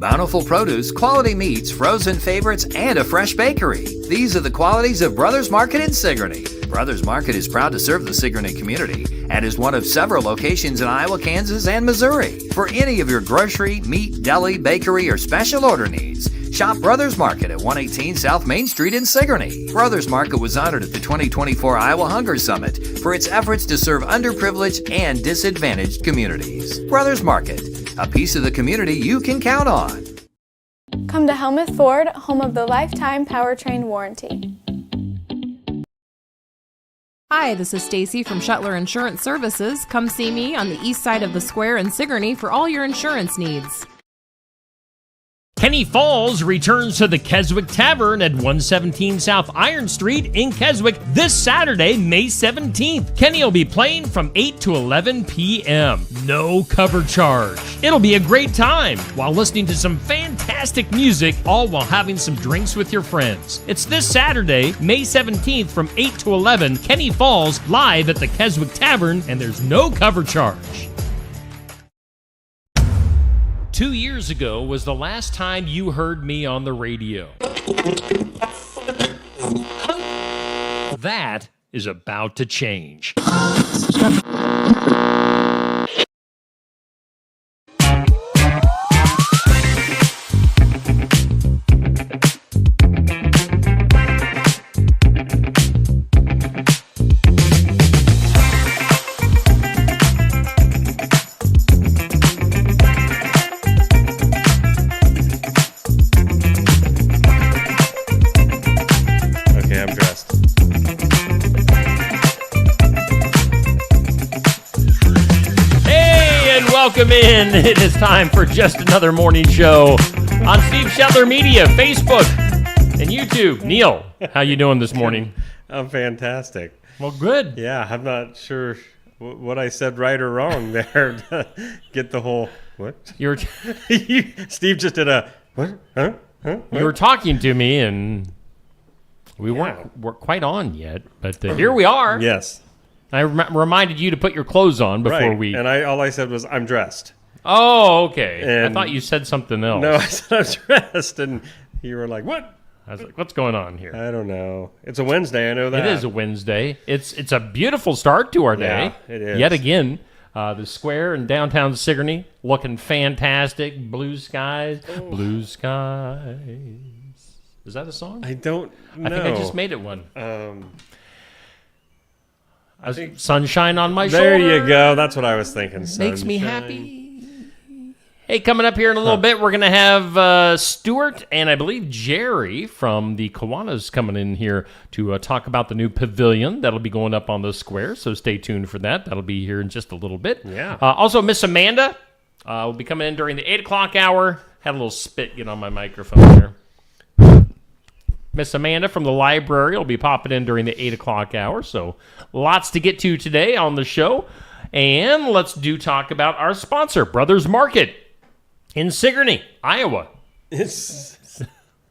Bountiful produce, quality meats, frozen favorites, and a fresh bakery. These are the qualities of Brothers Market in Sigourney. Brothers Market is proud to serve the Sigourney community and is one of several locations in Iowa, Kansas, and Missouri. For any of your grocery, meat, deli, bakery, or special order needs, shop Brothers Market at 118 South Main Street in Sigourney. Brothers Market was honored at the 2024 Iowa Hunger Summit for its efforts to serve underprivileged and disadvantaged communities. Brothers Market, a piece of the community you can count on. Come to Helmuth Ford, home of the lifetime powertrain warranty. Hi, this is Stacy from Shuttler Insurance Services. Come see me on the east side of the square in Sigourney for all your insurance needs. Kenny Falls returns to the Keswick Tavern at 117 South Iron Street in Keswick this Saturday, May 17th. Kenny will be playing from 8 to 11 p.m. No cover charge. It'll be a great time while listening to some fantastic music, all while having some drinks with your friends. It's this Saturday, May 17th from 8 to 11, Kenny Falls live at the Keswick Tavern, and there's no cover charge. 2 years ago was the last time you heard me on the radio. That is about to change. Welcome in. It is time for Just Another Morning Show on Steve Shetler Media, Facebook, and YouTube. Neil, how you doing this morning? I'm fantastic. Well, good. Yeah, I'm not sure what I said right or wrong there to get the whole, what? Steve just did a, what? Huh? What? You were talking to me, and we weren't quite on yet, but here we are. Yes. I reminded you to put your clothes on before we... And all I said was, I'm dressed. Oh, okay. And I thought you said something else. No, I said I'm dressed, and you were like, what? I was like, what's going on here? I don't know. It's a Wednesday, I know that. It is a Wednesday. It's a beautiful start to our day. Yeah, it is. Yet again, the square in downtown Sigourney, looking fantastic. Blue skies. Oh. Blue skies. Is that a song? I don't know. I think I just made it one. I think sunshine on my shoulder. There you go. That's what I was thinking. Makes me happy. Hey, coming up here in a little bit, we're going to have Stuart and I believe Jerry from the Kiwanis coming in here to talk about the new pavilion that'll be going up on the square. So stay tuned for that. That'll be here in just a little bit. Yeah. Also, Miss Amanda will be coming in during the 8 o'clock hour. Had a little spit get on my microphone there. Miss Amanda from the library will be popping in during the 8 o'clock hour, so lots to get to today on the show. And let's talk about our sponsor, Brothers Market in Sigourney, Iowa. It's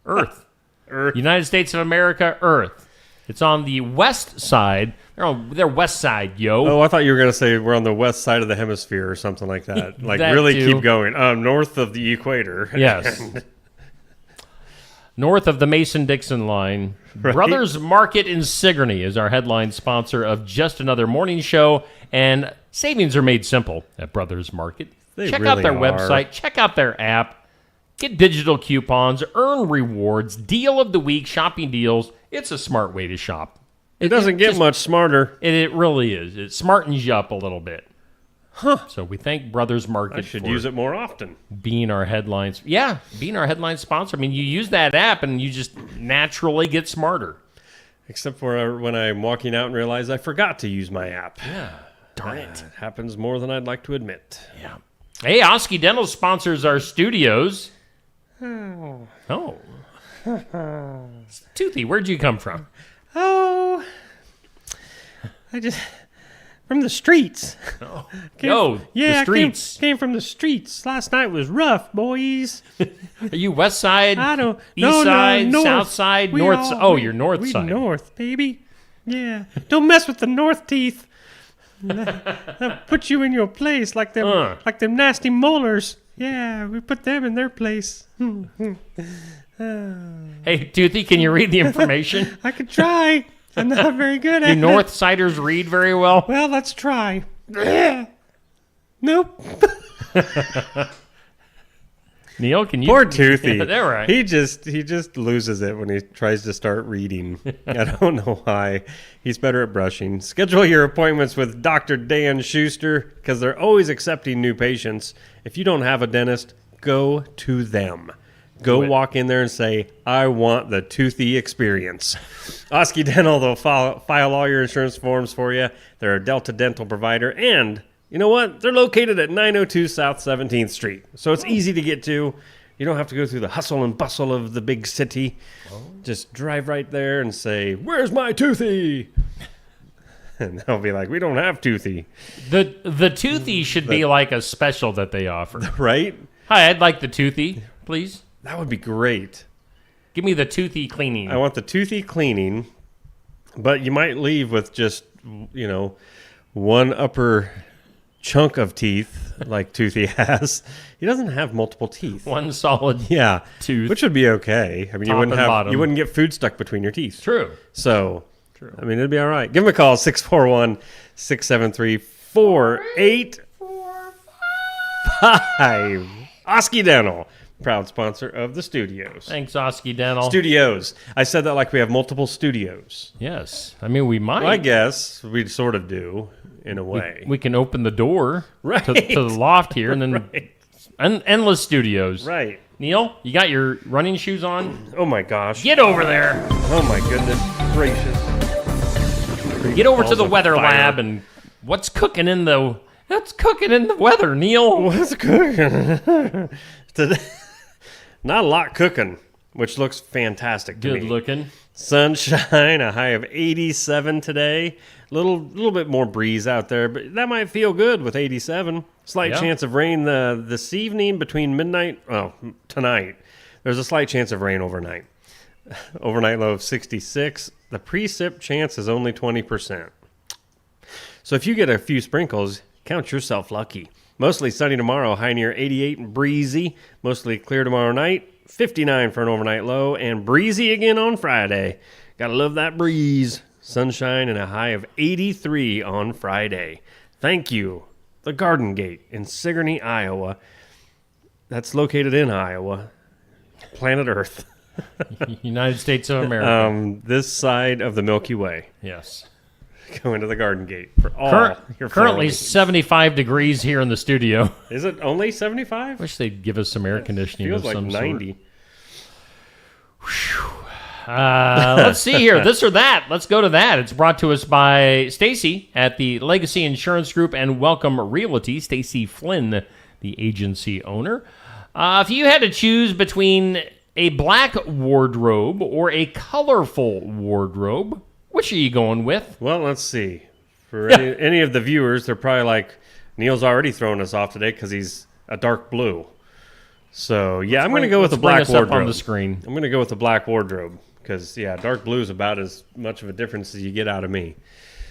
Earth. United States of America, Earth. It's on the west side. They're west side, yo. Oh, I thought you were going to say we're on the west side of the hemisphere or something like that. Like, that really too. Keep going. North of the equator. Yes. North of the Mason-Dixon line. Right. Brothers Market in Sigourney is our headline sponsor of Just Another Morning Show, and savings are made simple at Brothers Market. Check out their website. Check out their app. Get digital coupons. Earn rewards. Deal of the week. Shopping deals. It's a smart way to shop. It doesn't get much smarter. It really is. It smartens you up a little bit. Huh. So we thank Brothers Market. I should use it more often. Being our headlines. Yeah, being our headline sponsor. I mean, you use that app and you just naturally get smarter. Except for when I'm walking out and realize I forgot to use my app. Yeah. Darn it. It happens more than I'd like to admit. Yeah. Hey, Osky Dental sponsors our studios. Oh. Toothy, where'd you come from? Oh. From the streets. Oh, the streets. Came from the streets. Last night was rough, boys. Are you west side, east side, north. south side, north side? Oh, you're north side. North, baby. Yeah. Don't mess with the north teeth. I'll put you in your place like them nasty molars. Yeah, we put them in their place. Hey, Toothy, can you read the information? I could try. I'm not very good at Do it. Northsiders read very well? Well, let's try. Nope. Neil, can you? Poor Toothy. They're right. He just loses it when he tries to start reading. I don't know why. He's better at brushing. Schedule your appointments with Dr. Dan Schuster because they're always accepting new patients. If you don't have a dentist, go to them. Go walk in there and say, I want the Toothy experience. Osky Dental, they'll file all your insurance forms for you. They're a Delta Dental provider. And you know what? They're located at 902 South 17th Street. So it's easy to get to. You don't have to go through the hustle and bustle of the big city. Just drive right there and say, where's my Toothy? And they'll be like, we don't have Toothy. The Toothy should be like a special that they offer. Right? Hi, I'd like the Toothy, please. That would be great. Give me the Toothy cleaning. I want the Toothy cleaning, but you might leave with just, one upper chunk of teeth like Toothy has. He doesn't have multiple teeth. One solid tooth. Which would be okay. I mean, you wouldn't get food stuck between your teeth. True. So, I mean, it'd be all right. Give him a call, 641-673-4845. Osky Dental, proud sponsor of the studios. Thanks, Osky Dental. Studios. I said that like we have multiple studios. Yes. I mean, we might. Well, I guess we sort of do, in a way. We can open the door to the loft here and then endless studios. Right. Neil, you got your running shoes on? Oh, my gosh. Get over there. Oh, my goodness gracious. Get over to the weather lab and what's cooking in the weather, Neil? What's cooking? Not a lot cooking, which looks fantastic to me. Good looking. Sunshine, a high of 87 today. Little bit more breeze out there, but that might feel good with 87. Slight chance of rain this evening between midnight. Oh, tonight. There's a slight chance of rain overnight. Overnight low of 66. The precip chance is only 20%. So if you get a few sprinkles, count yourself lucky. Mostly sunny tomorrow, high near 88 and breezy. Mostly clear tomorrow night, 59 for an overnight low, and breezy again on Friday. Gotta love that breeze. Sunshine and a high of 83 on Friday. Thank you. The Garden Gate in Sigourney, Iowa. That's located in Iowa. Planet Earth. United States of America. This side of the Milky Way. Yes. Go into the Garden Gate for all your currently families. 75 degrees here in the studio. Is it only 75? Wish they'd give us some air conditioning. Feels of like some 90. Sort. Let's see here. This or that. Let's go to that. It's brought to us by Stacy at the Legacy Insurance Group and Welcome Realty. Stacy Flynn, the agency owner. If you had to choose between a black wardrobe or a colorful wardrobe, which are you going with? Well, let's see. For any of the viewers, they're probably like, Neil's already thrown us off today because he's a dark blue. So, I'm going to go with the black wardrobe. Up on the screen. I'm going to go with the black wardrobe because, dark blue is about as much of a difference as you get out of me.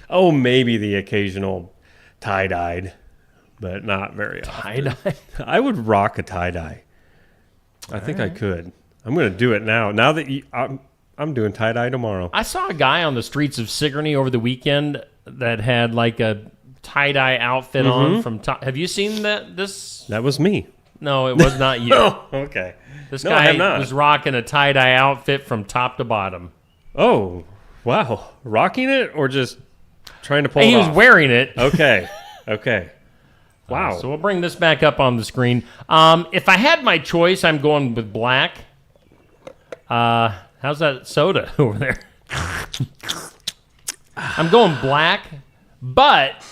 Oh, maybe the occasional tie-dyed, but not very often. Tie-dye? I would rock a tie-dye. I think I could. I'm going to do it now. Now that I'm doing tie-dye tomorrow. I saw a guy on the streets of Sigourney over the weekend that had like a tie-dye outfit on from top. Have you seen that? That was me. No, it was not you. Oh, okay. This guy was rocking a tie-dye outfit from top to bottom. Oh, wow. Rocking it or just trying to pull it off? He was wearing it. Okay. Wow. So we'll bring this back up on the screen. If I had my choice, I'm going with black. How's that soda over there? I'm going black, but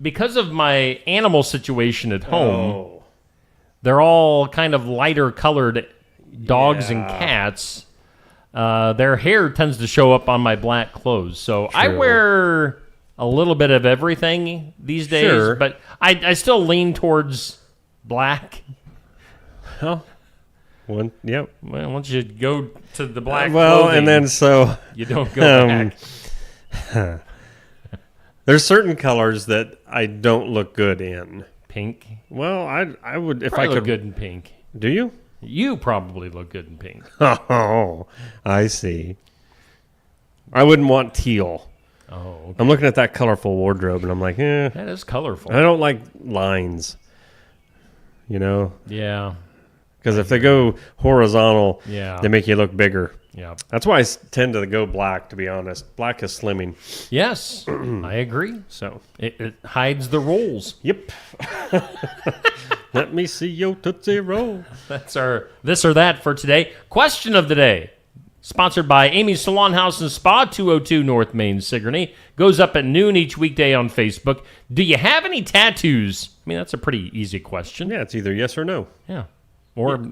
because of my animal situation at home, they're all kind of lighter colored dogs and cats. Their hair tends to show up on my black clothes. So I wear a little bit of everything these days, but I still lean towards black. Well, Well, once you go to the black and clothing, then so you don't go back. There's certain colors that I don't look good in. Pink. Well, I would if Probably I could. look good in pink. Do you? You probably look good in pink. Oh, I see. I wouldn't want teal. Oh, okay. I'm looking at that colorful wardrobe, and I'm like, That is colorful. I don't like lines. You know? Yeah. Because if they go horizontal, Yeah. they make you look bigger. Yeah. That's why I tend to go black, to be honest. Black is slimming. Yes, I agree. So, It hides the rolls. yep. Let me see your Tootsie Roll. That's our this or that for today. Question of the day. Sponsored by Amy's Salon House and Spa, 202 North Main, Sigourney. Goes up at noon each weekday on Facebook. Do you have any tattoos? I mean, that's a pretty easy question. Yeah, it's either yes or no. Yeah. Or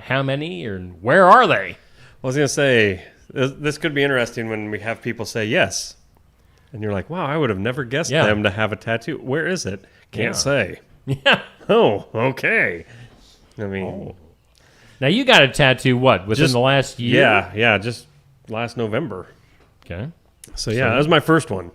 how many or where are they? I was going to say, this could be interesting when we have people say yes. And you're like, wow, I would have never guessed Yeah. them to have a tattoo. Where is it? Can't Yeah. say. Yeah. Oh, okay. I mean, Now, you got a tattoo, what, within the last year? yeah, just last November. Okay. So, yeah, that was my first one.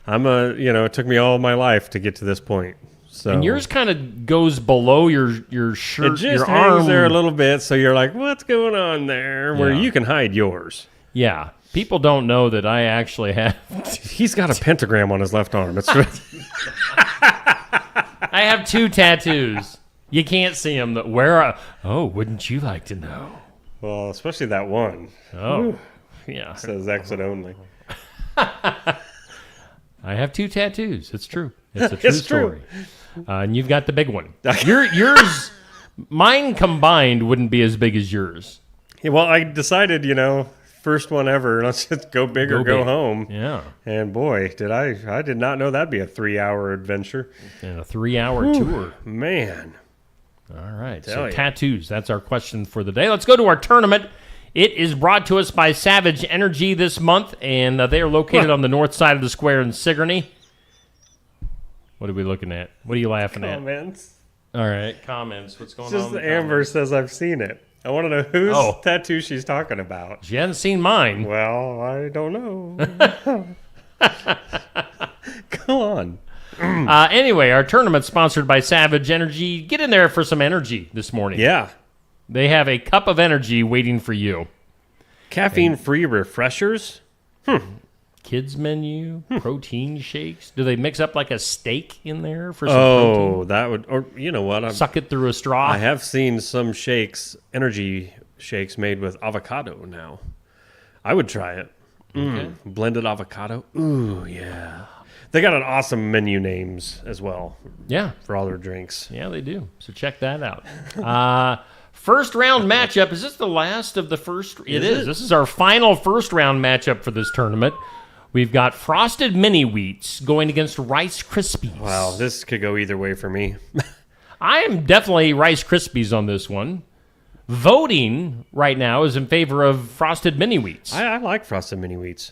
It took me all my life to get to this point. So And yours kind of goes below your shirt, it just your hangs arm. there a little bit, so you're like, what's going on there? Where Yeah. you can hide yours. Yeah. People don't know that I actually have. He's got a pentagram on his left arm. It's I have 2 tattoos. You can't see them. Wouldn't you like to know? well, especially that one. Oh, yeah. Says exit only. I have 2 tattoos. It's true. It's a true It's true. story. And you've got the big one. Yours, mine combined wouldn't be as big as yours. Yeah, well, I decided, first one ever. Let's just go big or go big. home. Yeah. And boy, I did not know that'd be a 3-hour adventure. And a 3-hour tour. Man. All right. Tell So ya. tattoos. That's our question for the day. Let's go to our tournament. It is brought to us by Savage Energy this month, and they are located on the north side of the square in Sigourney. What are we looking at? What are you laughing at? Comments. All right, comments. What's going Just on? with Amber comments? says I've seen it. I want to know whose Oh. tattoo she's talking about. She hasn't seen mine. Well, I don't know. Go on. Anyway, our tournament's sponsored by Savage Energy. Get in there for some energy this morning. Yeah. They have a cup of energy waiting for you. Caffeine-free refreshers. Kids menu, protein shakes. Do they mix up like a steak in there for some protein? Oh, that would, or you know what? Suck it through a straw. I have seen some energy shakes made with avocado now. I would try it. Okay. Blended avocado. Ooh, yeah. They got an awesome menu names as well Yeah. for all their drinks. Yeah, they do. So check that out. First round matchup. Is this the last of the first? It is. This is our final first round matchup for this tournament. We've got Frosted Mini Wheats going against Rice Krispies. Wow, this could go either way for me. I am definitely Rice Krispies on this one. Voting right now is in favor of Frosted Mini Wheats. I like Frosted Mini Wheats.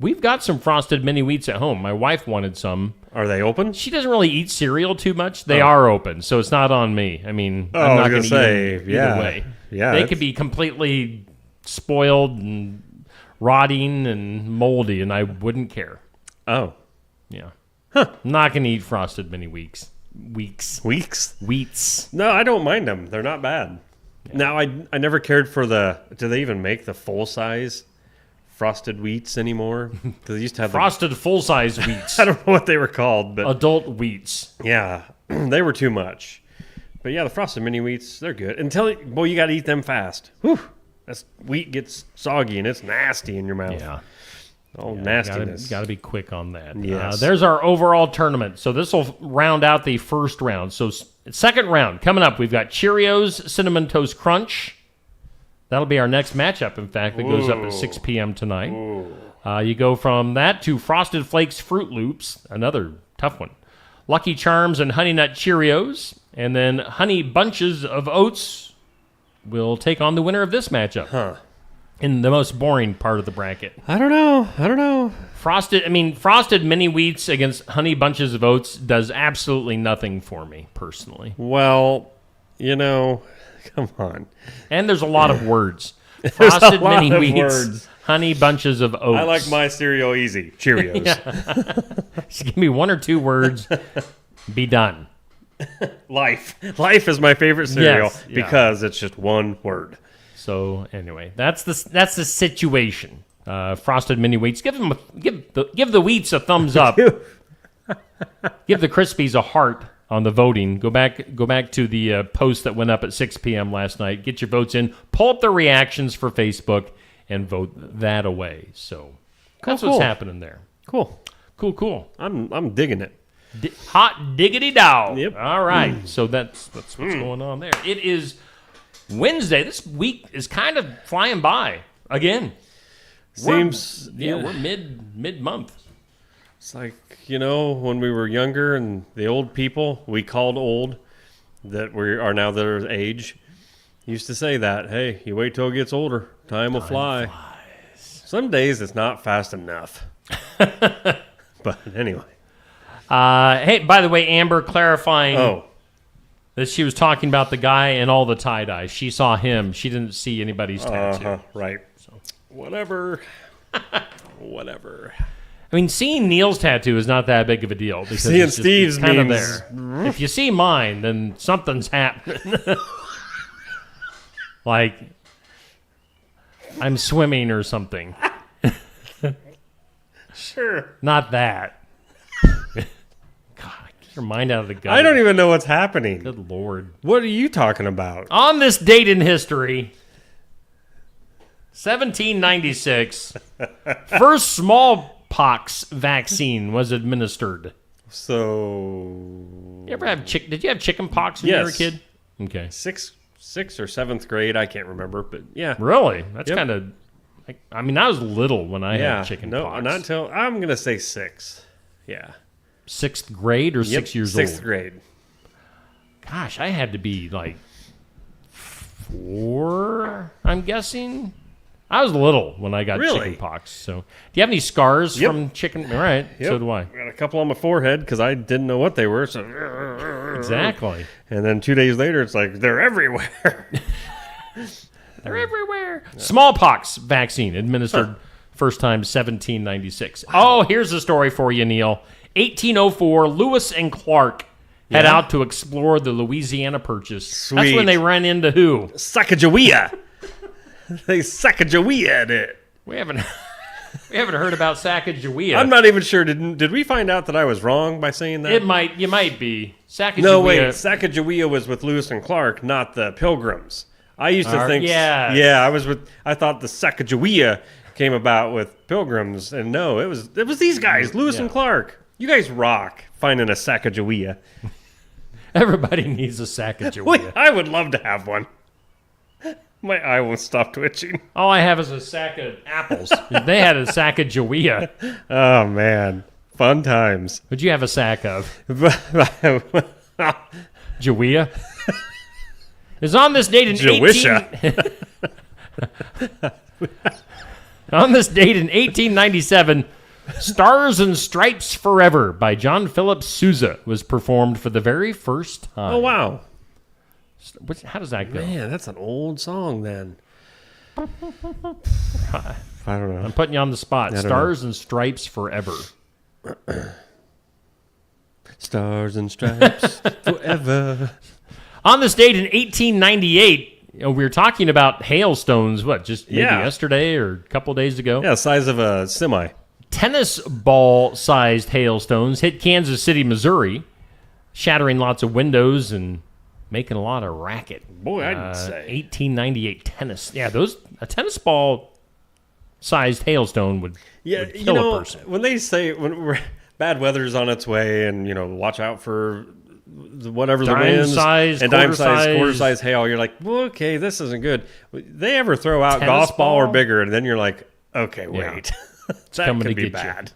We've got some Frosted Mini Wheats at home. My wife wanted some. Are they open? She doesn't really eat cereal too much. They are open, so it's not on me. I mean, I'm I not was going to gonna eat them say, yeah. either way. Yeah, They that's- could be completely spoiled and rotting and moldy, and I wouldn't care. Oh. Yeah. I'm not going to eat Frosted Mini Wheats. Weeks? Wheats. No, I don't mind them. They're not bad. Now, I never cared for do they even make the full-size Frosted Wheats anymore? Because they used to have Frosted full-size Wheats. I don't know what they were called, but Adult Wheats. yeah, they were too much. But yeah, the Frosted Mini Wheats, they're good. Boy, you got to eat them fast. Whew. That wheat gets soggy and it's nasty in your mouth. Yeah. All nastiness. Got to be quick on that. Yes. There's our overall tournament. So this will round out the first round. So second round coming up, we've got Cheerios Cinnamon Toast Crunch. That'll be our next matchup. In fact, that goes up at 6 p.m. tonight. You go from that to Frosted Flakes Fruit Loops, another tough one. Lucky Charms and Honey Nut Cheerios, and then Honey Bunches of Oats will take on the winner of this matchup. In the most boring part of the bracket. I don't know. Frosted Mini Wheats against Honey Bunches of Oats does absolutely nothing for me, personally. Well, come on. And there's a lot of words. Frosted lot Mini of Wheats. words. Honey bunches of oats. I like my cereal easy. Cheerios. Just give me 1 or 2 words. Be done. Life. Life is my favorite cereal Yes, yeah. because it's just one word. So anyway, that's the situation. Frosted Mini Wheats. Give the Wheats a thumbs up. Give the Krispies a heart on the voting. Go back to the post that went up at 6 p.m. last night. Get your votes in. Pull up the reactions for Facebook and vote that away. So that's what's happening there. Cool. Cool. I'm digging it. Hot diggity dog. Yep. All right. So that's what's going on there. It is Wednesday. This week is kind of flying by again. Seems We're mid month. It's like, when we were younger and the old people we called old that we are now their age used to say that, hey, you wait till it gets older, time will fly. Some days it's not fast enough. But anyway. Hey, by the way, Amber clarifying that she was talking about the guy and all the tie-dye. She saw him. She didn't see anybody's tattoo. Right. So whatever. Whatever. I mean, seeing Neil's tattoo is not that big of a deal. Because seeing it's Steve's kind of memes. there. If you see mine, then something's happening. Like, I'm swimming or something. Sure. Not that. God, get your mind out of the gutter. I don't even know what's happening. Good Lord. What are you talking about? On this date in history, 1796, first smallpox vaccine was administered. So, You ever have did you have chicken pox when you were a Yes. kid? Okay. sixth or seventh grade, I can't remember, but yeah. Really? That's Yep. kind of... I mean, I was little when I had chicken pox. not until, I'm going to say 6. Yeah. 6th grade or 6 years old? 6th grade. Gosh, I had to be like 4, I'm guessing. I was little when I got Really? chicken pox. So, do you have any scars Yep. from chicken? All right, so do I. Got a couple on my forehead because I didn't know what they were. So Exactly. And then 2 days later, it's like, they're everywhere. They're everywhere. Smallpox vaccine administered first time 1796. Oh, here's a story for you, Neil. 1804, Lewis and Clark head out to explore the Louisiana Purchase. That's Sweet. when they ran into who? Sacagawea. They Sacagawea it. We haven't heard about Sacagawea. I'm not even sure. Did we find out that I was wrong by saying that? You might be. Sacagawea. No, wait. Sacagawea was with Lewis and Clark, not the Pilgrims. I used to think. yeah. Yeah, I thought the Sacagawea came about with Pilgrims, and no, it was these guys, Lewis and Clark. You guys rock finding a Sacagawea. Everybody needs a Sacagawea. I would love to have one. My eye won't stop twitching. All I have is a sack of apples. They had a Sacagawea. Oh man, fun times. What'd you have a sack of? Jawea? Is on this date in Jawisha. On this date in 1897, Stars and Stripes Forever by John Philip Sousa was performed for the very first time. Oh wow. How does that go? Man, that's an old song then. I don't know. I'm putting you on the spot. don't Stars and Stripes Forever. Stars and stripes forever. On this date in 1898, we were talking about hailstones, just maybe Yeah. yesterday or a couple days ago? Yeah, size of a semi. Tennis ball-sized hailstones hit Kansas City, Missouri, shattering lots of windows and making a lot of racket. Boy, I'd say. 1898 tennis. Yeah, a tennis ball-sized hailstone would kill a person. when they say bad weather's on its way and, watch out for whatever the winds Dime-sized, and quarter-sized. quarter-size hail, you're like, well, okay, this isn't good. They ever throw out Tennis golf ball or ball? bigger, and then you're like, okay, Yeah. wait. That coming could to be get you. bad.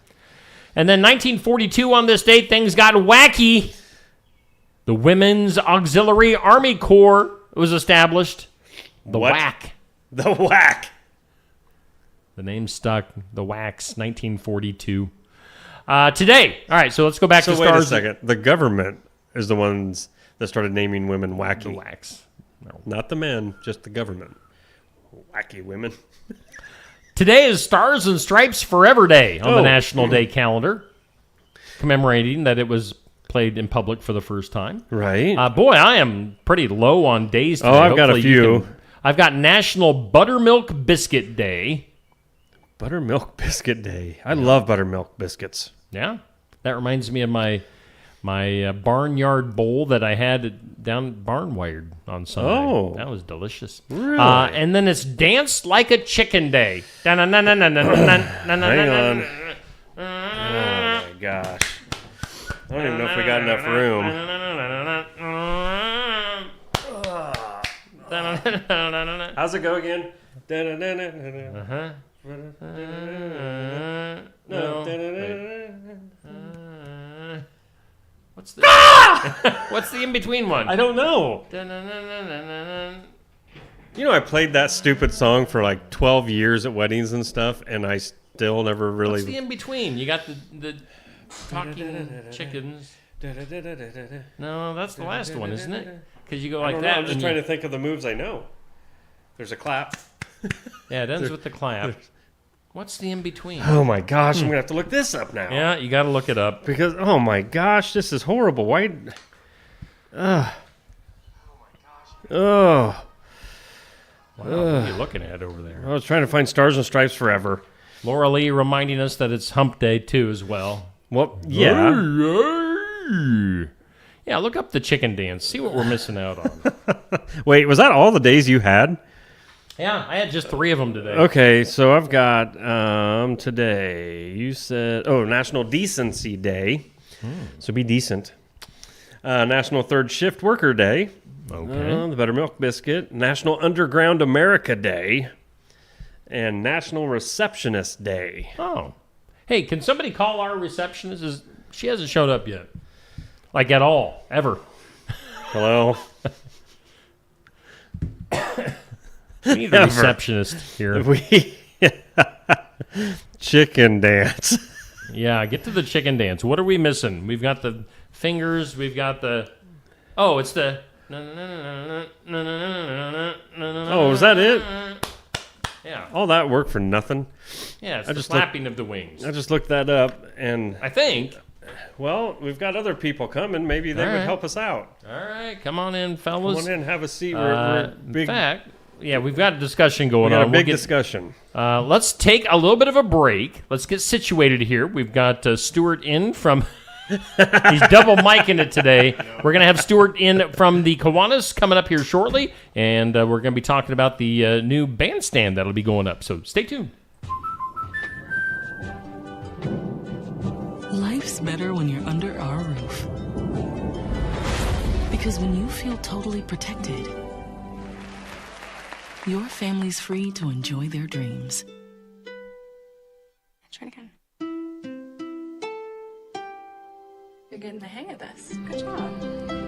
And then 1942, on this date, things got wacky. The Women's Auxiliary Army Corps was established. The What? WAC. The whack. The name stuck. The WACs, 1942. Today. All right, so let's go back So to wait a stars. second. The government is the ones that started naming women The wacky. WACs. No. Not the men, just the government. Wacky women. Today is Stars and Stripes Forever Day on the National Day calendar, commemorating that it was played in public for the first time. Right. Boy, I am pretty low on days today. I've got a few. I've got National Buttermilk Biscuit Day. Buttermilk Biscuit Day. I love buttermilk biscuits. Yeah. That reminds me of my barnyard bowl that I had down Barnwired on Sunday. Oh. That was delicious. Really? And then it's Dance Like a Chicken Day. Hang on. Oh, my gosh. I don't even know if we got enough room. How's it go again? What's the what's the in between one? I don't know. You know, I played that stupid song for like 12 years at weddings and stuff, and I still never really. What's the in between? You got the talking chickens. No, that's the last one, isn't it? Because you go like that. I'm just trying to think of the moves I know. There's a clap. Yeah, it ends with the clap. What's the in between? Oh my gosh, I'm gonna have to look this up now. Yeah, you got to look it up because oh my gosh, this is horrible. Why? Oh my gosh. Oh. Wow, what are you looking at over there? I was trying to find Stars and Stripes Forever. Laura Lee reminding us that it's Hump Day too as well. Well, yeah. Yeah, look up the chicken dance. See what we're missing out on. Wait, was that all the days you had? Yeah, I had just 3 of them today. Okay, so I've got today. You said National Decency Day. So be decent. National Third Shift Worker Day. Okay. The Buttermilk Biscuit. National Underground America Day. And National Receptionist Day. Oh. Hey, can somebody call our receptionist? She hasn't showed up yet. Like at all. Ever. Hello? We need a receptionist here. Chicken dance. Yeah, get to the chicken dance. What are we missing? We've got the fingers. We've got the... Oh, it's the... Oh, is that it? Yeah. All that work for nothing? Yeah, it's the flapping of the wings. I just looked that up, and... I think... Well, we've got other people coming. Maybe they would help us out. All right, come on in, fellas. Come on in, have a seat. We're big... In fact... Yeah, we've got a discussion going on. We got a big discussion. Let's take a little bit of a break. Let's get situated here. We've got Stuart in from... He's double micing it today. We're going to have Stuart in from the Kiwanis coming up here shortly, and we're going to be talking about the new bandstand that'll be going up. So stay tuned. Life's better when you're under our roof. Because when you feel totally protected, your family's free to enjoy their dreams. Try it again. You're getting the hang of this. Good job.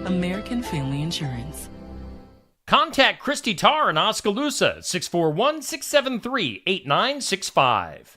American Family Insurance. Contact Christy Tarr in Oskaloosa at 641-673-8965.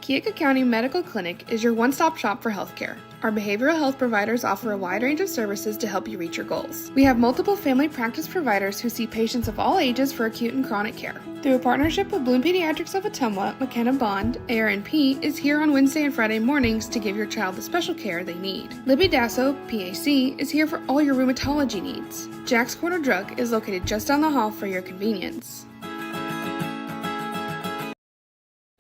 Keokuk County Medical Clinic is your one-stop shop for healthcare. Our behavioral health providers offer a wide range of services to help you reach your goals. We have multiple family practice providers who see patients of all ages for acute and chronic care. Through a partnership with Bloom Pediatrics of Ottumwa, McKenna Bond, ARNP is here on Wednesday and Friday mornings to give your child the special care they need. Libby Dasso, PAC, is here for all your rheumatology needs. Jack's Corner Drug is located just down the hall for your convenience.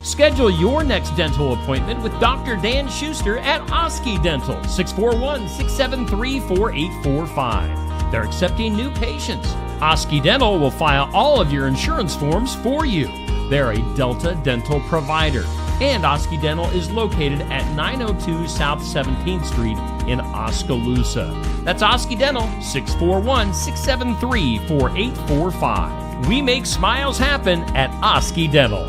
Schedule your next dental appointment with Dr. Dan Schuster at Osky Dental, 641-673-4845. They're accepting new patients. Osky Dental will file all of your insurance forms for you. They're a Delta dental provider. And Osky Dental is located at 902 South 17th Street in Oskaloosa. That's Osky Dental, 641-673-4845. We make smiles happen at Osky Dental.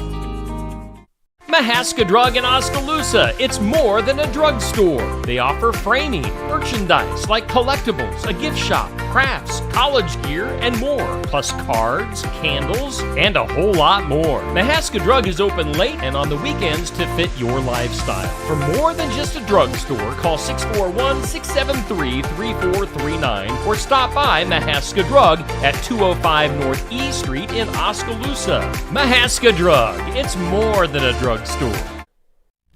Mahaska Drug in Oskaloosa. It's more than a drugstore. They offer framing, merchandise like collectibles, a gift shop, crafts, college gear, and more, plus cards, candles, and a whole lot more. Mahaska Drug is open late and on the weekends to fit your lifestyle. For more than just a drugstore, call 641-673-3439 or stop by Mahaska Drug at 205 North E Street in Oskaloosa. Mahaska Drug, it's more than a drugstore.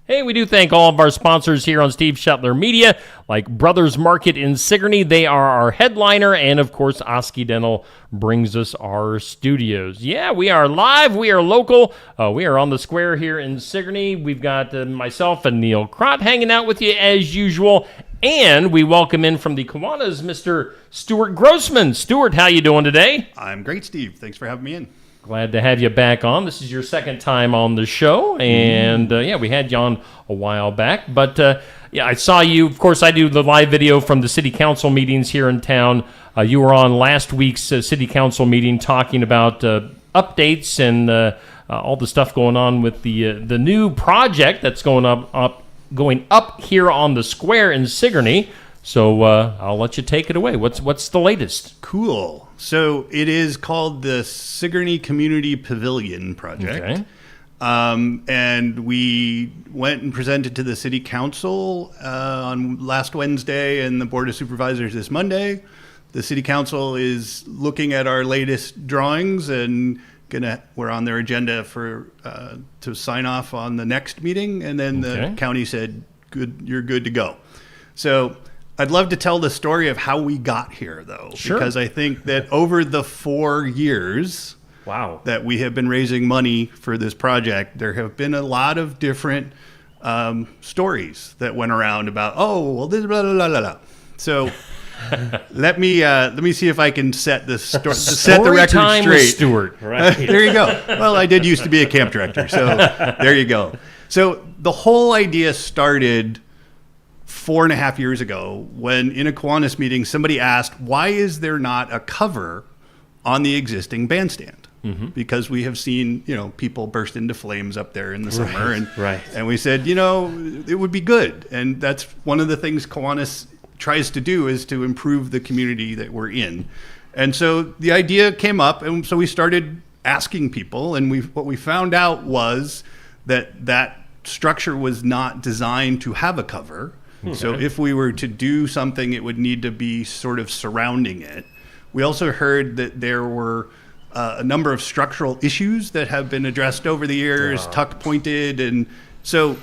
Hey, we do thank all of our sponsors here on Steve Shetler Media, like Brothers Market in Sigourney. They are our headliner, and of course, Osky Dental brings us our studios. Yeah, we are live. We are local. We are on the square here in Sigourney. We've got myself and Neil Crott hanging out with you as usual, and we welcome in from the Kiwanis, Mr. Stuart Grossman. Stuart, how you doing today? I'm great, Steve. Thanks for having me in. Glad to have you back on. This is your second time on the show, and we had you on a while back. But I saw you. Of course, I do the live video from the city council meetings here in town. You were on last week's city council meeting talking about updates and all the stuff going on with the new project that's going up here on the square in Sigourney. So I'll let you take it away. What's the latest? Cool. So it is called the Sigourney Community Pavilion Project. Okay. And we went and presented to the city council on last Wednesday and the Board of Supervisors this Monday. The city council is looking at our latest drawings and we're on their agenda for to sign off on the next meeting. And then the county said, "Good, you're good to go." So I'd love to tell the story of how we got here, though, because I think that over the 4 years that we have been raising money for this project, there have been a lot of different stories that went around about, this blah, blah, blah, blah. So let me see if I can set the set the record time straight. With Stuart, right? There you go. Well, I did used to be a camp director, so there you go. So the whole idea started 4.5 years ago when in a Kiwanis meeting somebody asked, why is there not a cover on the existing bandstand? Because we have seen people burst into flames up there in the summer, and we said it would be good, and that's one of the things Kiwanis tries to do is to improve the community that we're in. And so the idea came up, and so we started asking people, and what we found out was that structure was not designed to have a cover. So if we were to do something, it would need to be sort of surrounding it. We also heard that there were a number of structural issues that have been addressed over the years, tuck pointed. And so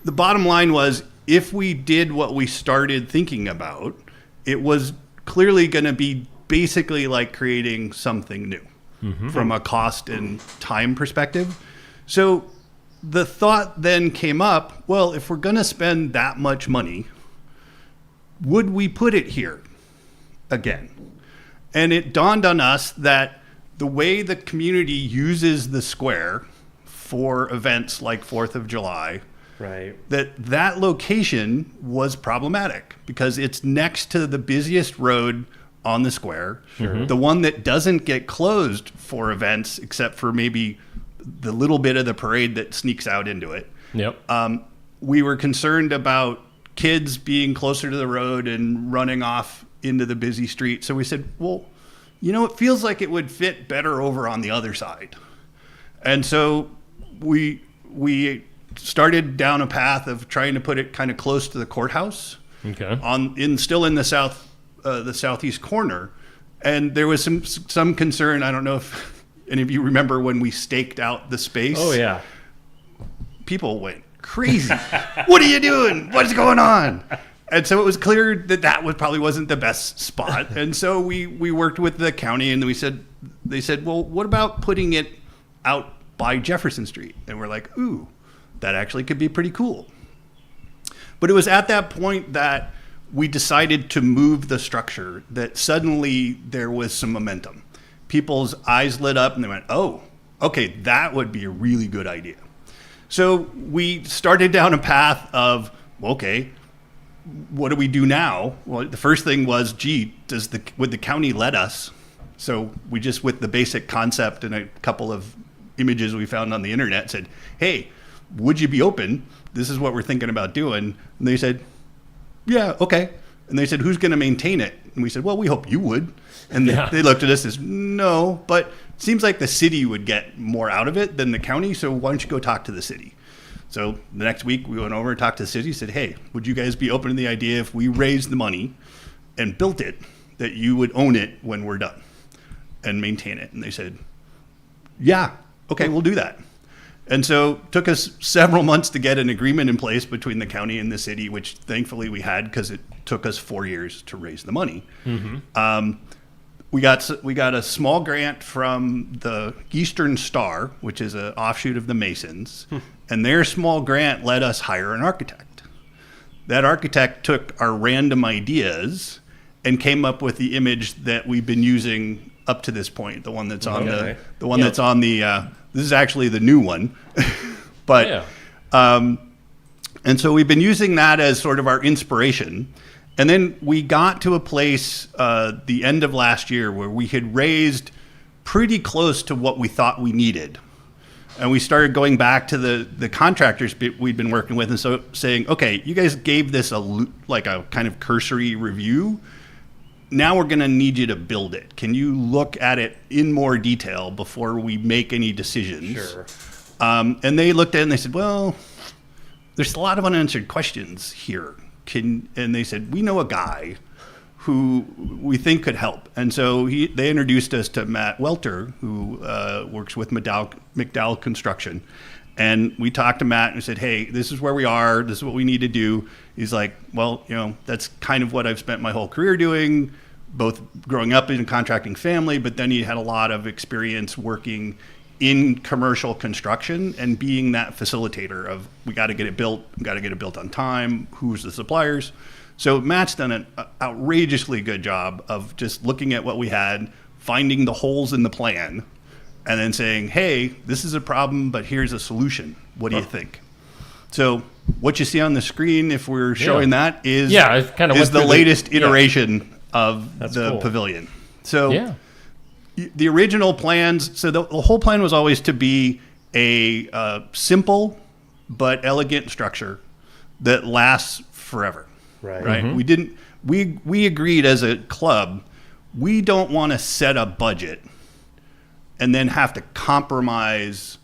the bottom line was, if we did what we started thinking about, it was clearly going to be basically like creating something new from a cost and time perspective. So the thought then came up, well, if we're going to spend that much money, would we put it here again? And it dawned on us that the way the community uses the square for events like 4th of July, that location was problematic because it's next to the busiest road on the square, the one that doesn't get closed for events except for maybe the little bit of the parade that sneaks out into it. We were concerned about kids being closer to the road and running off into the busy street. So we said, well, it feels like it would fit better over on the other side. And so we started down a path of trying to put it kind of close to the courthouse, still in the southeast corner. And there was some concern. I don't know if any of you remember when we staked out the space. Oh, yeah. People went crazy. What are you doing? What's going on? And so it was clear that probably wasn't the best spot. And so we worked with the county, and they said, well, what about putting it out by Jefferson Street? And we're like, ooh, that actually could be pretty cool. But it was at that point that we decided to move the structure that suddenly there was some momentum. People's eyes lit up and they went, oh, okay, that would be a really good idea. So we started down a path of, okay, what do we do now? Well, the first thing was, would the county let us? So we just, with the basic concept and a couple of images we found on the internet, said, hey, would you be open? This is what we're thinking about doing. And they said, yeah, okay. And they said, who's going to maintain it? And we said, well, we hope you would. And they looked at us as, no, but it seems like the city would get more out of it than the county, so why don't you go talk to the city? So the next week we went over and talked to the city, said, hey, would you guys be open to the idea if we raised the money and built it, that you would own it when we're done and maintain it? And they said, yeah, okay, we'll do that. And so it took us several months to get an agreement in place between the county and the city, which thankfully we had because it took us 4 years to raise the money. We got a small grant from the Eastern Star, which is an offshoot of the Masons, and their small grant let us hire an architect. That architect took our random ideas and came up with the image that we've been using up to this point, the one that's on that's on the this is actually the new one. But and so we've been using that as sort of our inspiration. And then we got to a place the end of last year where we had raised pretty close to what we thought we needed. And we started going back to the contractors we'd been working with and so saying, okay, you guys gave this a kind of cursory review. Now we're going to need you to build it. Can you look at it in more detail before we make any decisions? Sure. And they looked at it and they said, well, there's a lot of unanswered questions here. And they said, we know a guy who we think could help. And so they introduced us to Matt Welter, who works with McDowell Construction. And we talked to Matt and said, hey, this is where we are. This is what we need to do. He's like, well, that's kind of what I've spent my whole career doing, both growing up in a contracting family, but then he had a lot of experience working in commercial construction and being that facilitator of, we got to get it built, on time, who's the suppliers. So Matt's done an outrageously good job of just looking at what we had, finding the holes in the plan, and then saying, hey, this is a problem, but here's a solution. What do you think? So what you see on the screen, if we're showing that, is the latest iteration of the pavilion. So the original plans, so the whole plan was always to be a simple but elegant structure that lasts forever. Right. Mm-hmm. We agreed as a club, we don't want to set a budget and then have to compromise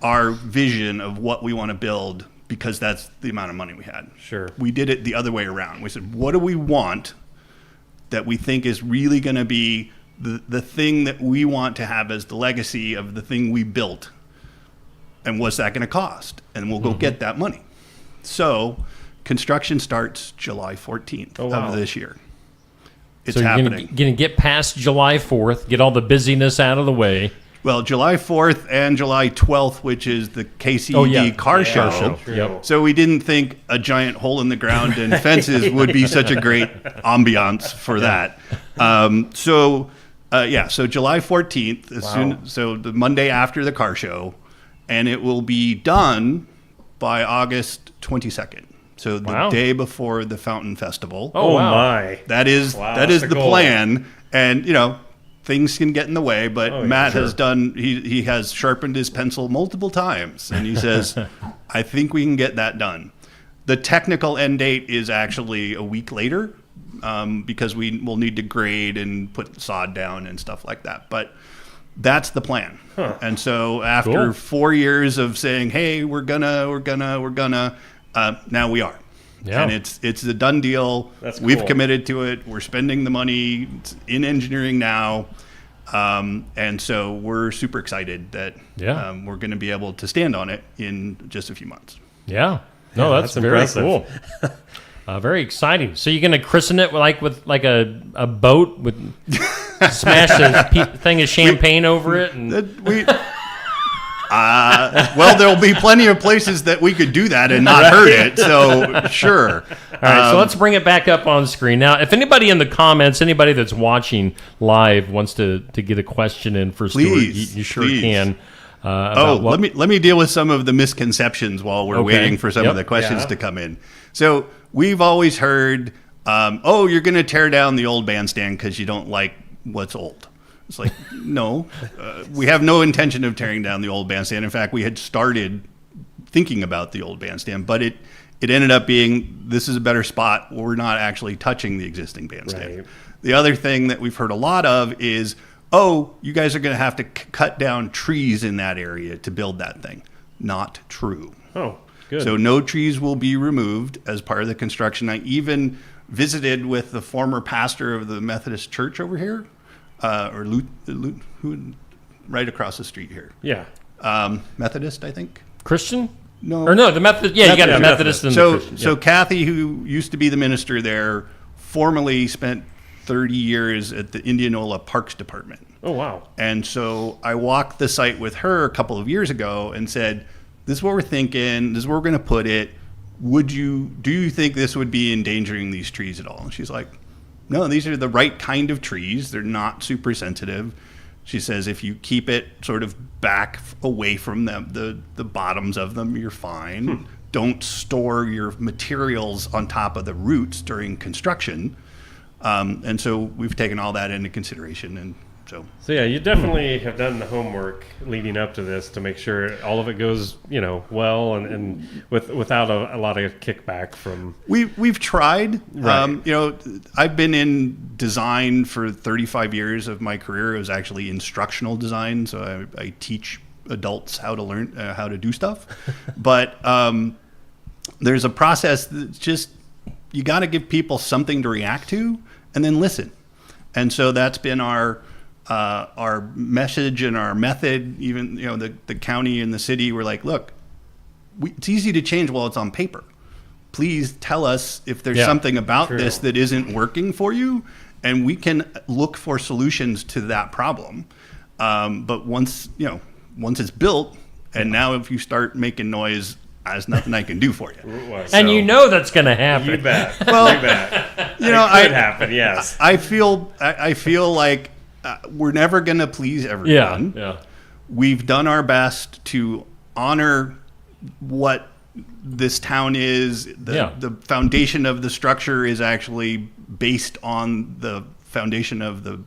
our vision of what we want to build because that's the amount of money we had. Sure. We did it the other way around. We said, what do we want that we think is really going to be the thing that we want to have as the legacy of the thing we built? And what's that going to cost? And we'll go get that money. So construction starts July 14th of this year. It's happening. You're going to get past July 4th, get all the busyness out of the way. Well, July 4th and July 12th, which is the KCED car show. Yep. So we didn't think a giant hole in the ground and fences would be such a great ambiance for that. So July 14th, so the Monday after the car show, and it will be done by August 22nd. So the day before the Fountain Festival. Oh my! That is the plan, and things can get in the way. But Matt has done. He has sharpened his pencil multiple times, and he says, "I think we can get that done." The technical end date is actually a week later, because we will need to grade and put sod down and stuff like that. But that's the plan. And so after 4 years of saying, "Hey, we're gonna," now we are. Yeah. And it's a done deal. That's We've cool. committed to it. We're spending the money. It's in engineering now. And so we're super excited that we're going to be able to stand on it in just a few months. Yeah. No, that's very cool. Very exciting. So you're going to christen it with a boat with smash a thing of champagne over it? And well, there'll be plenty of places that we could do that and not hurt it. So sure. All right, so let's bring it back up on screen. Now, if anybody in the comments, anybody that's watching live wants to get a question in for Stuart, you sure can. Let me deal with some of the misconceptions while we're waiting for some of the questions to come in. So we've always heard, you're going to tear down the old bandstand because you don't like what's old. It's like, no, we have no intention of tearing down the old bandstand. In fact, we had started thinking about the old bandstand, but it ended up being, this is a better spot. We're not actually touching the existing bandstand. Right. The other thing that we've heard a lot of is, oh, you guys are going to have to cut down trees in that area to build that thing. Not true. Oh, good. So no trees will be removed as part of the construction. I even visited with the former pastor of the Methodist Church over here, right across the street here. Yeah. Methodist, I think. Christian? No. Or no, the Methodist. Yeah, you got the Methodist and the Christian. So Kathy, who used to be the minister there, formerly spent 30 years at the Indianola Parks Department. Oh, wow. And so I walked the site with her a couple of years ago and said, this is what we're thinking. This is where we're going to put it. Do you think this would be endangering these trees at all? And she's like, no, these are the right kind of trees. They're not super sensitive. She says if you keep it sort of back away from them, the bottoms of them, you're fine. Don't store your materials on top of the roots during construction. And so we've taken all that into consideration. And so yeah, you definitely have done the homework leading up to this to make sure all of it goes, well, and without a lot of kickback from. We've tried. Right. I've been in design for 35 years of my career. It was actually instructional design, so I teach adults how to learn how to do stuff. But there's a process that's just, you got to give people something to react to, and then listen. And so that's been our message and our method. Even the county and the city were like, look, it's easy to change while it's on paper. Please tell us if there's something about this that isn't working for you, and we can look for solutions to that problem. But once it's built, and now if you start making noise, there's nothing I can do for you. And that's going to happen. You bet. Well, you bet. It could happen. Yes. I feel like we're never going to please everyone. Yeah. We've done our best to honor what this town is. The foundation of the structure is actually based on the foundation of the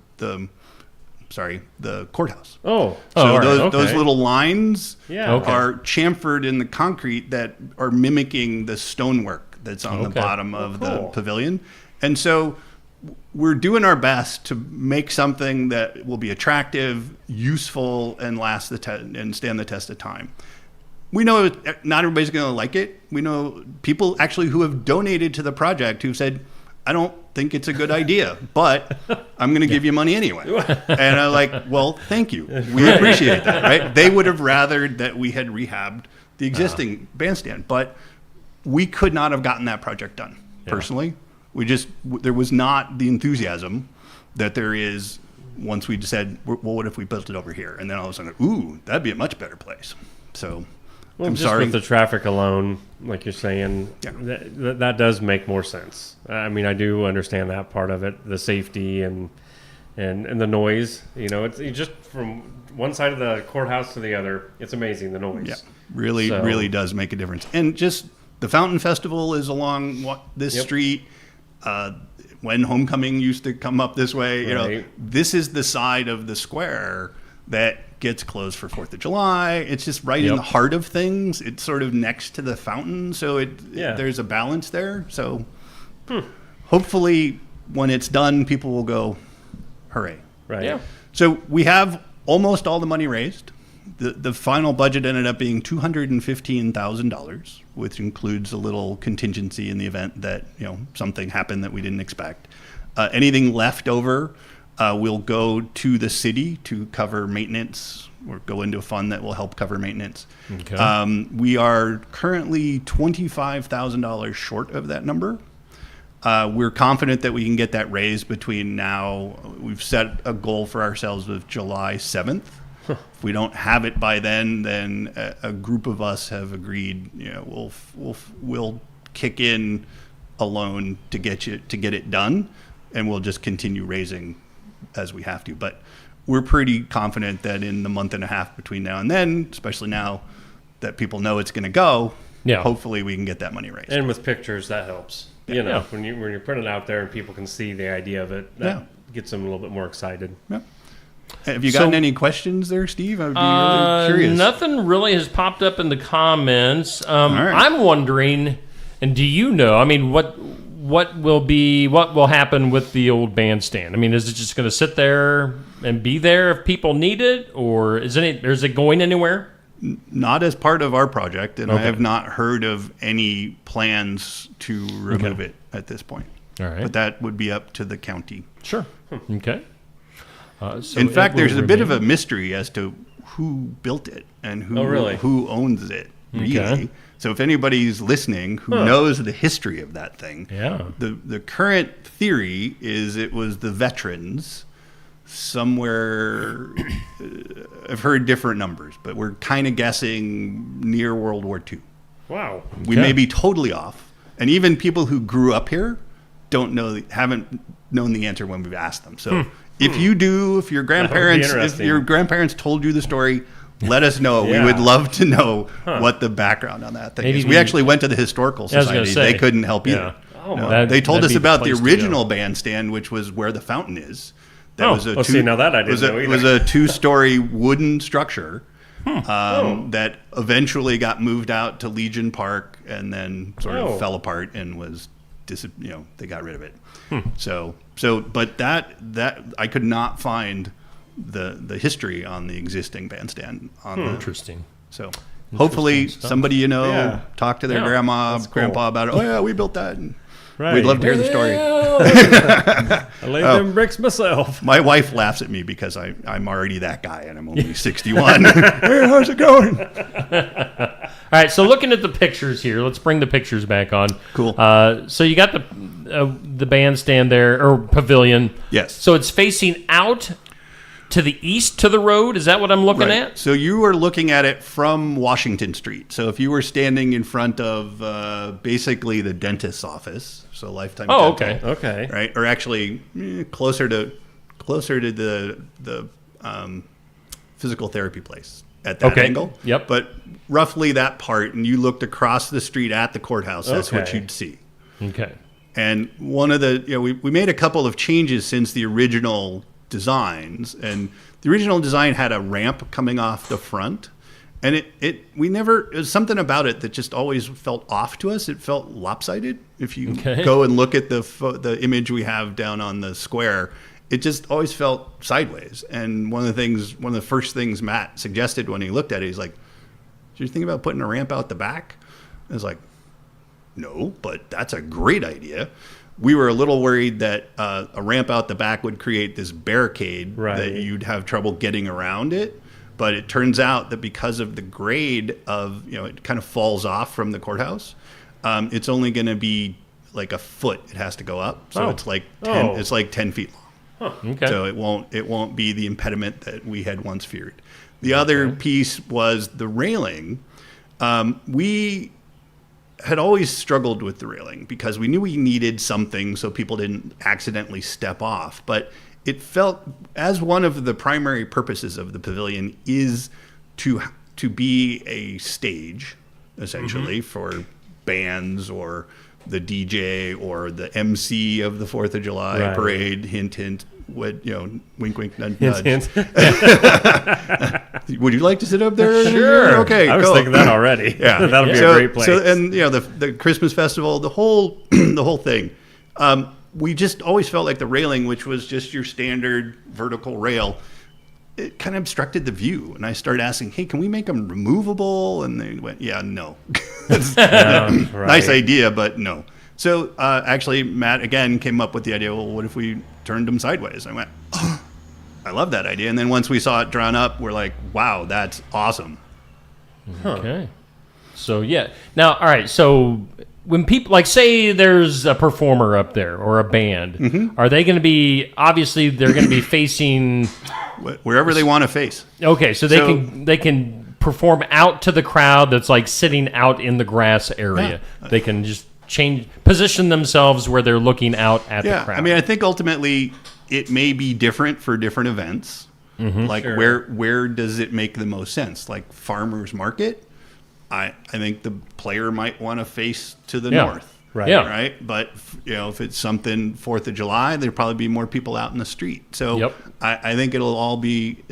courthouse. Oh. So right. those little lines Okay. are chamfered in the concrete that are mimicking the stonework that's on the bottom of the pavilion. And so we're doing our best to make something that will be attractive, useful, and last and stand the test of time. We know not everybody's going to like it. We know people actually who have donated to the project who said, I don't think it's a good idea, but I'm going to give you money anyway. And I'm like, well, thank you. We appreciate that, right? They would have rathered that we had rehabbed the existing bandstand, but we could not have gotten that project done personally. There was not the enthusiasm that there is once we said, well, what if we built it over here? And then all of a sudden, ooh, that'd be a much better place. So I'm sorry. With the traffic alone, like you're saying, that does make more sense. I mean, I do understand that part of it, the safety and the noise. It's just from one side of the courthouse to the other. It's amazing, the noise. Yeah, really does make a difference. And just the Fountain Festival is along this street. When Homecoming used to come up this way, this is the side of the square that gets closed for 4th of July. It's just right in the heart of things. It's sort of next to the fountain, so there's a balance there. So hopefully when it's done, people will go, hooray. Right. Yeah. So we have almost all the money raised. The final budget ended up being $215,000, which includes a little contingency in the event that something happened that we didn't expect. Anything left over will go to the city to cover maintenance, or go into a fund that will help cover maintenance. Okay. We are currently $25,000 short of that number. We're confident that we can get that raised between now. We've set a goal for ourselves of July 7th. If we don't have it by then a group of us have agreed, we'll kick in a loan to get it done, and we'll just continue raising as we have to. But we're pretty confident that in the month and a half between now and then, especially now that people know it's going to go, hopefully we can get that money raised. And with pictures, that helps. When you're putting it out there and people can see the idea of it, that gets them a little bit more excited. Yeah. Have you gotten any questions there, Steve? I would be really curious. Nothing really has popped up in the comments. Right. I'm wondering, And do you know? I mean, what will happen with the old bandstand? I mean, is it just going to sit there and be there if people need it, or is it going anywhere? Not as part of our project, and I have not heard of any plans to remove it at this point. All right. But that would be up to the county. Sure. Okay. So in fact, there's a bit of remain. a mystery as to who built it and who really? who owns it, really. Okay. So if anybody's listening who knows the history of that thing, the current theory is it was the veterans somewhere. I've heard different numbers, but we're kind of guessing near World War II. Wow. We may be totally off. And even people who grew up here haven't known the answer when we've asked them. So if you do, if your grandparents told you the story, let us know. We would love to know what the background on that thing is. We actually went to the Historical Society. They couldn't help either. They told us about the original bandstand, which was where the fountain is. That was now that I didn't know either. It was a 2-story wooden structure that eventually got moved out to Legion Park and then sort of fell apart and was, they got rid of it. But that I could not find the history on the existing bandstand. Interesting. So hopefully somebody talk to their grandma, grandpa about it. Oh yeah, we built that. And we'd love to hear the story. I laid them bricks myself. My wife laughs at me because I'm already that guy and I'm only 61. Hey, how's it going? All right, so looking at the pictures here, let's bring the pictures back on. Cool. So you got the bandstand there, or pavilion. Yes. So it's facing out to the east to the road. Is that what I'm looking at? So you are looking at it from Washington Street. So if you were standing in front of basically the dentist's office, so Lifetime Dental, okay, right, or actually closer to the physical therapy place at that angle. Yep. But roughly that part, and you looked across the street at the courthouse. That's what you'd see. Okay. And one of the we made a couple of changes since the original designs, and the original design had a ramp coming off the front, and it was something about it that just always felt off to us. It felt lopsided. If you go and look at the image we have down on the square, it just always felt sideways. And one of the first things Matt suggested when he looked at it, he's like, "Did you think about putting a ramp out the back?" I was like, "No, but that's a great idea." We were a little worried that a ramp out the back would create this barricade that you'd have trouble getting around it. But it turns out that because of the grade of, it kind of falls off from the courthouse, it's only going to be like a foot. It has to go up. So it's like 10 feet long. Okay. So it won't be the impediment that we had once feared. The other piece was the railing. We had always struggled with the railing because we knew we needed something so people didn't accidentally step off. But it felt, as one of the primary purposes of the pavilion is to be a stage, essentially, for bands or the DJ or the MC of the 4th of July parade, hint, hint, wink, wink, nudge, nudge. Would you like to sit up there? Sure. Okay, I was thinking that already. Yeah, that'll be a great place. So, and the Christmas festival, the whole thing. We just always felt like the railing, which was just your standard vertical rail, it kind of obstructed the view. And I started asking, "Hey, can we make them removable?" And they went, "Yeah, no." Nice idea, but no. So actually, Matt again came up with the idea. Well, what if we turned them sideways? I went, "Oh, I love that idea." And then once we saw it drawn up, we're like, "Wow, that's awesome." Okay. So now, all right. So when people, like, say there's a performer up there or a band, are they going to be, obviously they're going to be facing wherever they want to face. Okay, so they can perform out to the crowd that's like sitting out in the grass area. Yeah. They can just position themselves where they're looking out at the crowd. I mean, I think ultimately it may be different for different events. Like where does it make the most sense? Like farmers market, I think the player might want to face to the north, right? But if it's something 4th of July, there'll probably be more people out in the street. So I think it'll all be.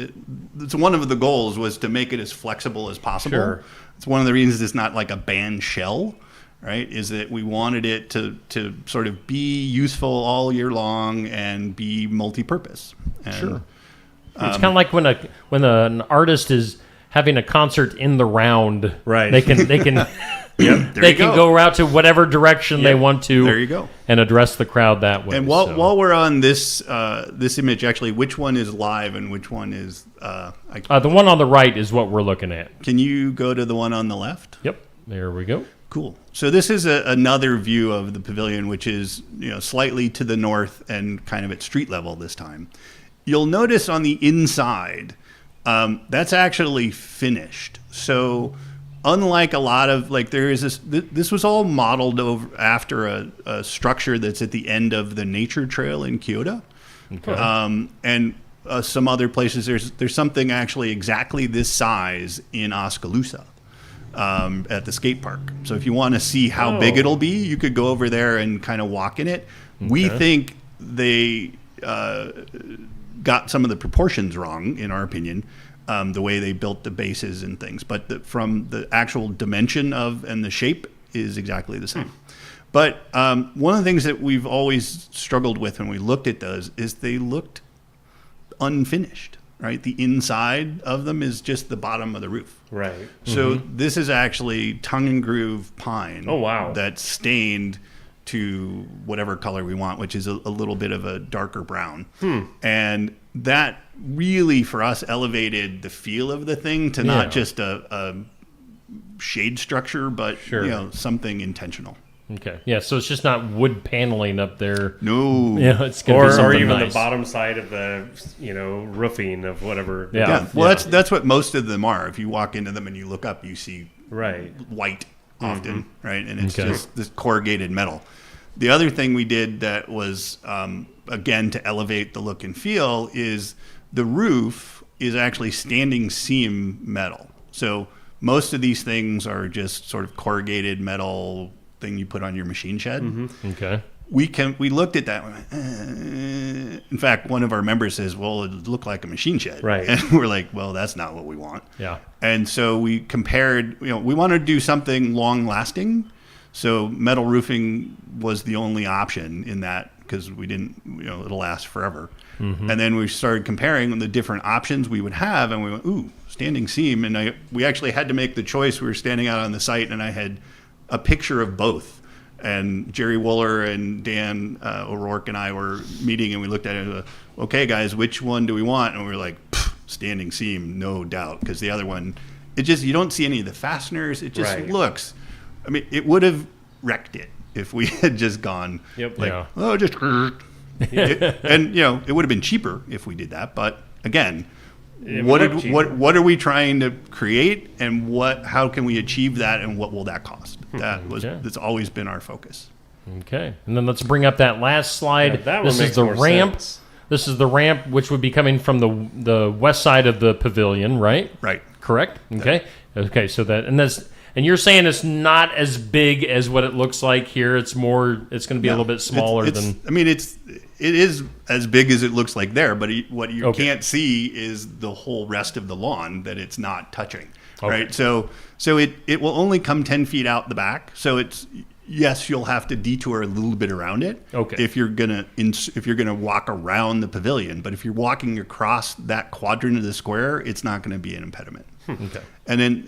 It's one of the goals was to make it as flexible as possible. Sure. It's one of the reasons it's not like a band shell, right? Is that we wanted it to sort of be useful all year long and be multi-purpose. And, Sure. It's kind of like when an artist is having a concert in the round. Right. They can Yep, they can go out to whatever direction they want to. There you go. And address the crowd that way. And while we're on this this image, actually, which one is live and which one is? The one on the right is what we're looking at. Can you go to the one on the left? Yep. There we go. Cool. So this is another view of the pavilion, which is slightly to the north and kind of at street level this time. You'll notice on the inside, that's actually finished. So unlike a lot of there is this was all modeled after a structure that's at the end of the nature trail in Kyoto, and some other places. There's something actually exactly this size in Oskaloosa. At the skate park. So if you want to see how big it'll be, you could go over there and kind of walk in it. Okay. We think they got some of the proportions wrong, in our opinion, the way they built the bases and things. But from the actual dimension and the shape is exactly the same. But one of the things that we've always struggled with when we looked at those is they looked unfinished. Right, the inside of them is just the bottom of the roof. Right. So this is actually tongue and groove pine. Oh, wow. That's stained to whatever color we want, which is a little bit of a darker brown. And that really, for us, elevated the feel of the thing to not just a shade structure, but something intentional. Okay. Yeah, so it's just not wood paneling up there. No. Yeah, it's going to be something or even nice. the bottom side of the roofing of whatever. Yeah. Well, that's what most of them are. If you walk into them and you look up, you see white often, right? And it's just this corrugated metal. The other thing we did that was, again, to elevate the look and feel is the roof is actually standing seam metal. So most of these things are just sort of corrugated metal thing you put on your machine shed. Okay. We looked at that. In fact, one of our members says, "Well, it looked like a machine shed," right? And we're like, "Well, that's not what we want." Yeah. And so we compared. We wanted to do something long lasting. So metal roofing was the only option in that because we didn't. It'll last forever. And then we started comparing the different options we would have, and we went, "Ooh, standing seam." And we actually had to make the choice. We were standing out on the site, and I had a picture of both. And Jerry Wooler and Dan O'Rourke and I were meeting, and we looked at it and went, okay, guys, which one do we want? And we were like, standing seam, no doubt. Because the other one, you don't see any of the fasteners. It just looks, it would have wrecked it if we had just gone it would have been cheaper if we did that. But again, what are we trying to create, and how can we achieve that, and what will that cost? That's always been our focus. Okay, and then let's bring up that last slide. This is the ramp. This is the ramp, which would be coming from the west side of the pavilion, right? Right. Correct. Okay. Okay. So and you're saying it's not as big as what it looks like here. It's going to be a little bit smaller than. It is as big as it looks like there, but what you can't see is the whole rest of the lawn that it's not touching, right? So it will only come 10 feet out the back. So yes, you'll have to detour a little bit around it. Okay. If you're gonna walk around the pavilion, but if you're walking across that quadrant of the square, it's not going to be an impediment. Okay. And then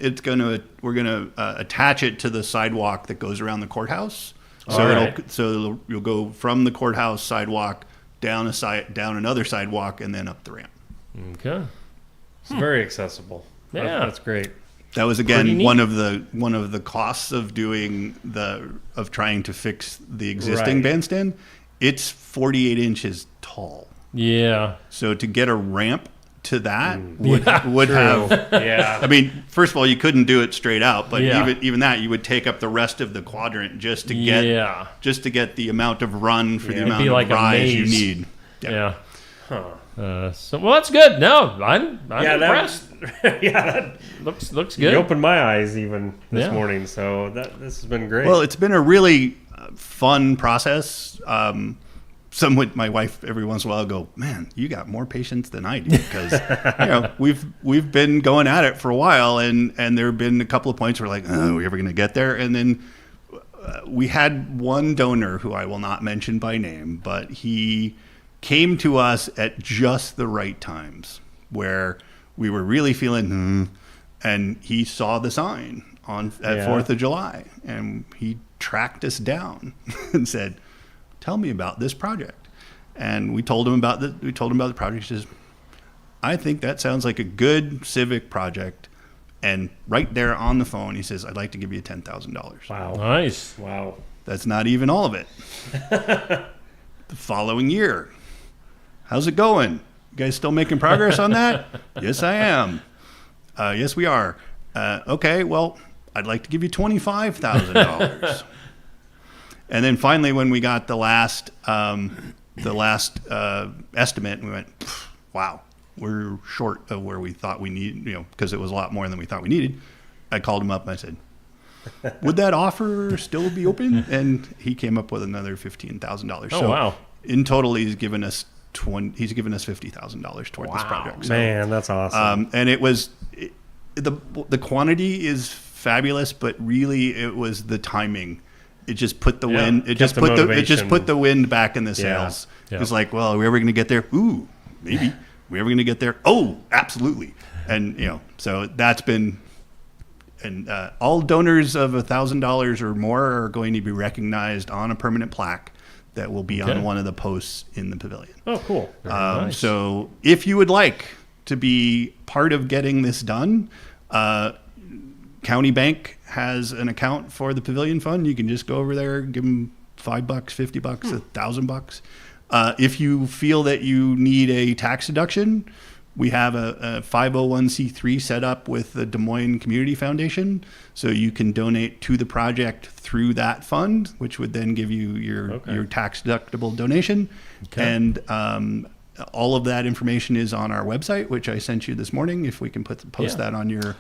we're gonna attach it to the sidewalk that goes around the courthouse. So you'll go from the courthouse sidewalk down another sidewalk and then up the ramp. Okay. It's very accessible. Yeah, that's great. That was again one of the costs of trying to fix the existing bandstand. It's 48 inches tall. Yeah. So to get a ramp to that would have. Yeah. First of all, you couldn't do it straight out, but even that, you would take up the rest of the quadrant just to get the amount of run for the amount of rise you need. Yeah. Huh. So that's good. No, I'm impressed. That looks good. You opened my eyes even this morning, so this has been great. Well, it's been a really fun process. My wife every once in a while go, man, you got more patience than I do, because we've been going at it for a while, and there have been a couple of points where we're like, oh, are we ever going to get there? And then we had one donor who I will not mention by name, but he came to us at just the right times where we were really feeling, and he saw the sign at 4th of July, and he tracked us down and said, "Tell me about this project." And we told him about the project. He says, "I think that sounds like a good civic project." And right there on the phone, he says, "I'd like to give you $10,000. Wow. Nice. Wow. That's not even all of it. The following year, "How's it going? You guys still making progress on that?" "Yes, I am." "Yes, we are." "Okay, well, I'd like to give you $25,000. And then finally, when we got the last estimate, we went, "Wow, we're short of where we thought we need," because it was a lot more than we thought we needed. I called him up and I said, "Would that offer still be open?" And he came up with another $15,000. Oh, so wow. in total, he's given us $50,000 toward this project. So, Man, that's awesome. and it was the quantity is fabulous, but really it was the timing. It just put the wind. It just put the wind back in the sails. Yeah. It was like, well, are we ever going to get there? Ooh, maybe. We ever going to get there? Oh, absolutely. And so that's been. And all donors of $1,000 or more are going to be recognized on a permanent plaque that will be on one of the posts in the pavilion. Oh, cool. Nice. So if you would like to be part of getting this done, County Bank has an account for the Pavilion Fund. You can just go over there, give them $5, $50, $1,000. If you feel that you need a tax deduction, we have a 501c3 set up with the Des Moines Community Foundation, so you can donate to the project through that fund, which would then give you your tax deductible donation. And all of that information is on our website, which I sent you this morning. If we can post that on your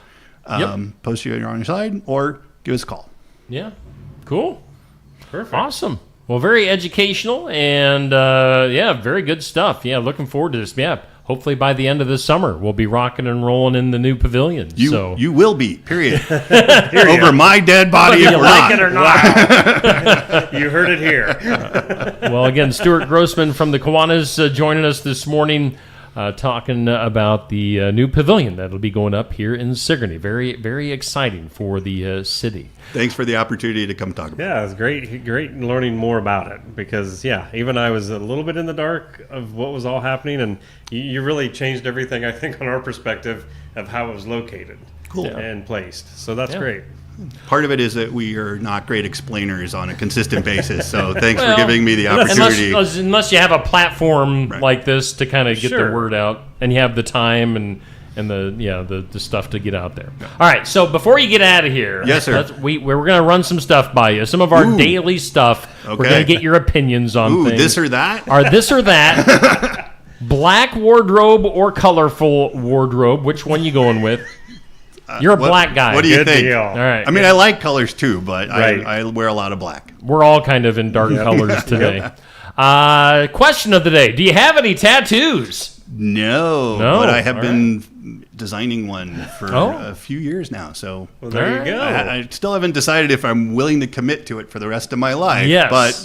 post you on your side, or give us a call. Yeah. Cool. Perfect. Awesome. Well, very educational and very good stuff. Yeah, looking forward to this. Yeah. Hopefully by the end of the summer, we'll be rocking and rolling in the new pavilion. You will be, period. Over my dead body, if you like it or not. You heard it here. Well, again, Stuart Grossman from the Kiwanis joining us this morning, talking about the new pavilion that'll be going up here in Sigourney. Very, very exciting for the city. Thanks for the opportunity to come talk about it. Yeah, it was great learning more about it because, even I was a little bit in the dark of what was all happening, and you really changed everything, I think, on our perspective of how it was located and placed. So that's great. Part of it is that we are not great explainers on a consistent basis, so thanks for giving me the opportunity. Unless you have a platform like this to kind of get the word out, and you have the time and the stuff to get out there. All right, so before you get out of here, yes, sir. we're going to run some stuff by you. Some of our daily stuff. Okay. We're going to get your opinions on things. This or that? Or this or that. Black wardrobe or colorful wardrobe? Which one you going with? You're a black guy. What do you Good think? deal. All right. I mean, I like colors too, but Right. I wear a lot of black. We're all kind of in dark colors today. Question of the day. Do you have any tattoos? No, but I have been designing one for a few years now. So Well, there you go. I still haven't decided if I'm willing to commit to it for the rest of my life. Yes. But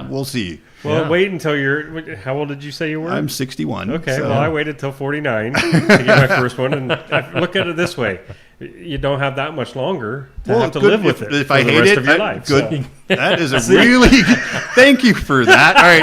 we'll see. Well, wait until how old did you say you were? I'm 61. Okay, so. well, I waited till 49 to get my first one, and look at it this way: you don't have that much longer to have to live with it if for I the hate rest it, of your life. good. So. That is a really thank you for that. All right,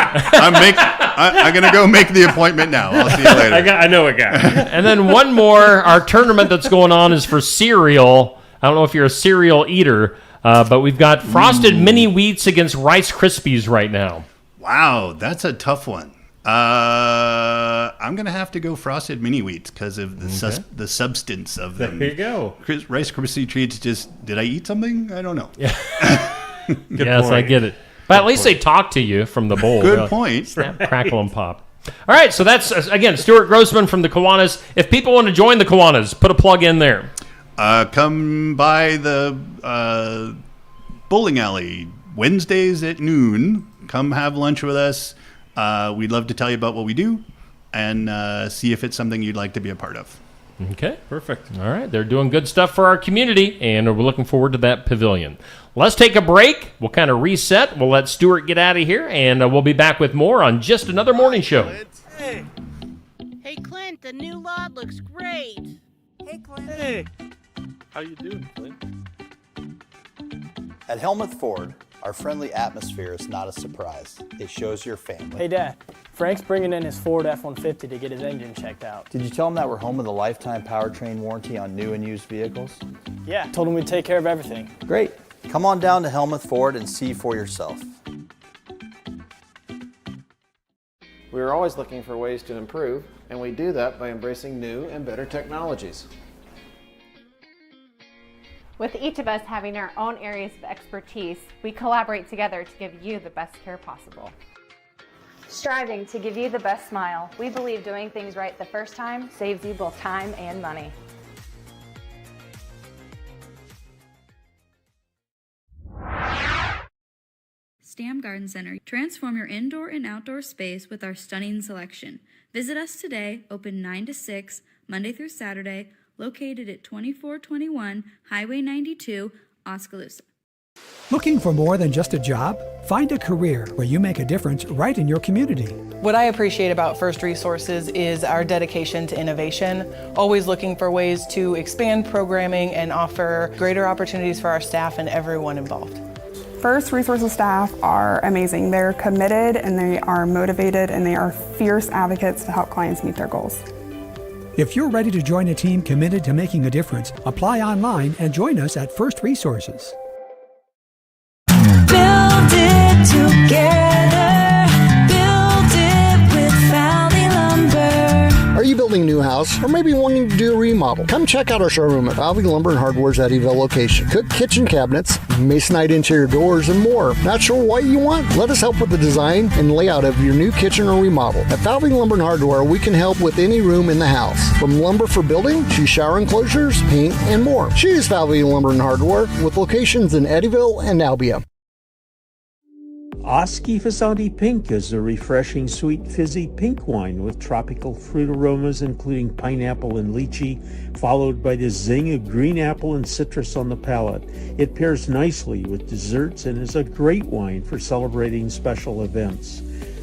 I'm gonna go make the appointment now. I'll see you later. I know a guy. And then one more. Our tournament that's going on is for cereal. I don't know if you're a cereal eater, but we've got Frosted Mini Wheats against Rice Krispies right now. Wow, that's a tough one. I'm gonna have to go Frosted Mini Wheats because of the substance of them. There you go. Rice Krispie treats did I eat something? I don't know. Yes, point. I get it. But at least they talk to you from the bowl. Good point. Snap, crackle, and pop. All right, so that's, again, Stuart Grossman from the Kiwanis. If people want to join the Kiwanis, put a plug in there. Come by the bowling alley Wednesdays at noon. Come have lunch with us. We'd love to tell you about what we do and see if it's something you'd like to be a part of. Okay. Perfect. All right. They're doing good stuff for our community, and we're looking forward to that pavilion. Let's take a break. We'll kind of reset. We'll let Stuart get out of here, and we'll be back with more on Just Another Morning Show. Hey. Hey, Clint, the new lot looks great. Hey, Clint. Hey. How you doing, Clint? At Helmuth Ford, our friendly atmosphere is not a surprise. It shows your family. Hey, Dad. Frank's bringing in his Ford F-150 to get his engine checked out. Did you tell him that we're home with a lifetime powertrain warranty on new and used vehicles? Yeah, told him we'd take care of everything. Great. Come on down to Helmuth Ford and see for yourself. We are always looking for ways to improve, and we do that by embracing new and better technologies. With each of us having our own areas of expertise, we collaborate together to give you the best care possible. Striving to give you the best smile, we believe doing things right the first time saves you both time and money. Stam Garden Center. Transform your indoor and outdoor space with our stunning selection. Visit us today, open 9 to 6, Monday through Saturday, located at 2421 Highway 92, Oskaloosa. Looking for more than just a job? Find a career where you make a difference right in your community. What I appreciate about First Resources is our dedication to innovation, always looking for ways to expand programming and offer greater opportunities for our staff and everyone involved. First Resources staff are amazing. They're committed and they are motivated and they are fierce advocates to help clients meet their goals. If you're ready to join a team committed to making a difference, apply online and join us at First Resources. Build it together. Build it with Valley Lumber. Are you building a new house or maybe wanting to do a remodel? Come check out our showroom at Valley Lumber and Hardware's Eddyville location. Cook kitchen cabinets, masonite interior doors, and more. Not sure what you want? Let us help with the design and layout of your new kitchen or remodel. At Valley Lumber and Hardware, we can help with any room in the house, from lumber for building to shower enclosures, paint, and more. Choose Valley Lumber and Hardware with locations in Eddyville and Albia. Osky Fazanti Pink is a refreshing, sweet, fizzy pink wine with tropical fruit aromas including pineapple and lychee, followed by the zing of green apple and citrus on the palate. It pairs nicely with desserts and is a great wine for celebrating special events.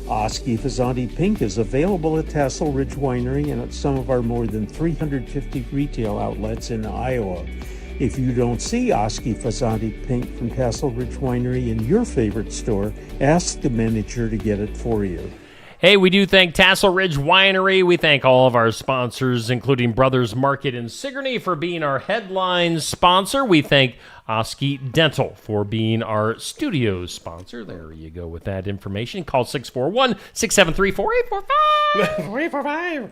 Osky Fazanti Pink is available at Tassel Ridge Winery and at some of our more than 350 retail outlets in Iowa. If you don't see Osky Fazanti Pink from Tassel Ridge Winery in your favorite store, ask the manager to get it for you. Hey, we do thank Tassel Ridge Winery. We thank all of our sponsors, including Brothers Market in Sigourney, for being our headline sponsor. We thank Osky Dental for being our studio sponsor. There you go with that information. Call 641-673-4845. 4845.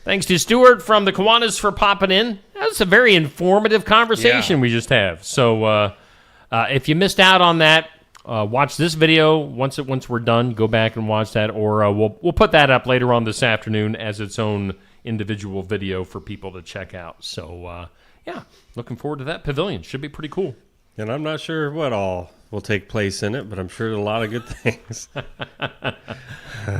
Thanks to Stuart from the Kiwanis for popping in. That's a very informative conversation we just have. So if you missed out on that, watch this video. Once we're done, go back and watch that. Or we'll put that up later on this afternoon as its own individual video for people to check out. So, looking forward to that pavilion. Should be pretty cool. And I'm not sure what all will take place in it, but I'm sure a lot of good things.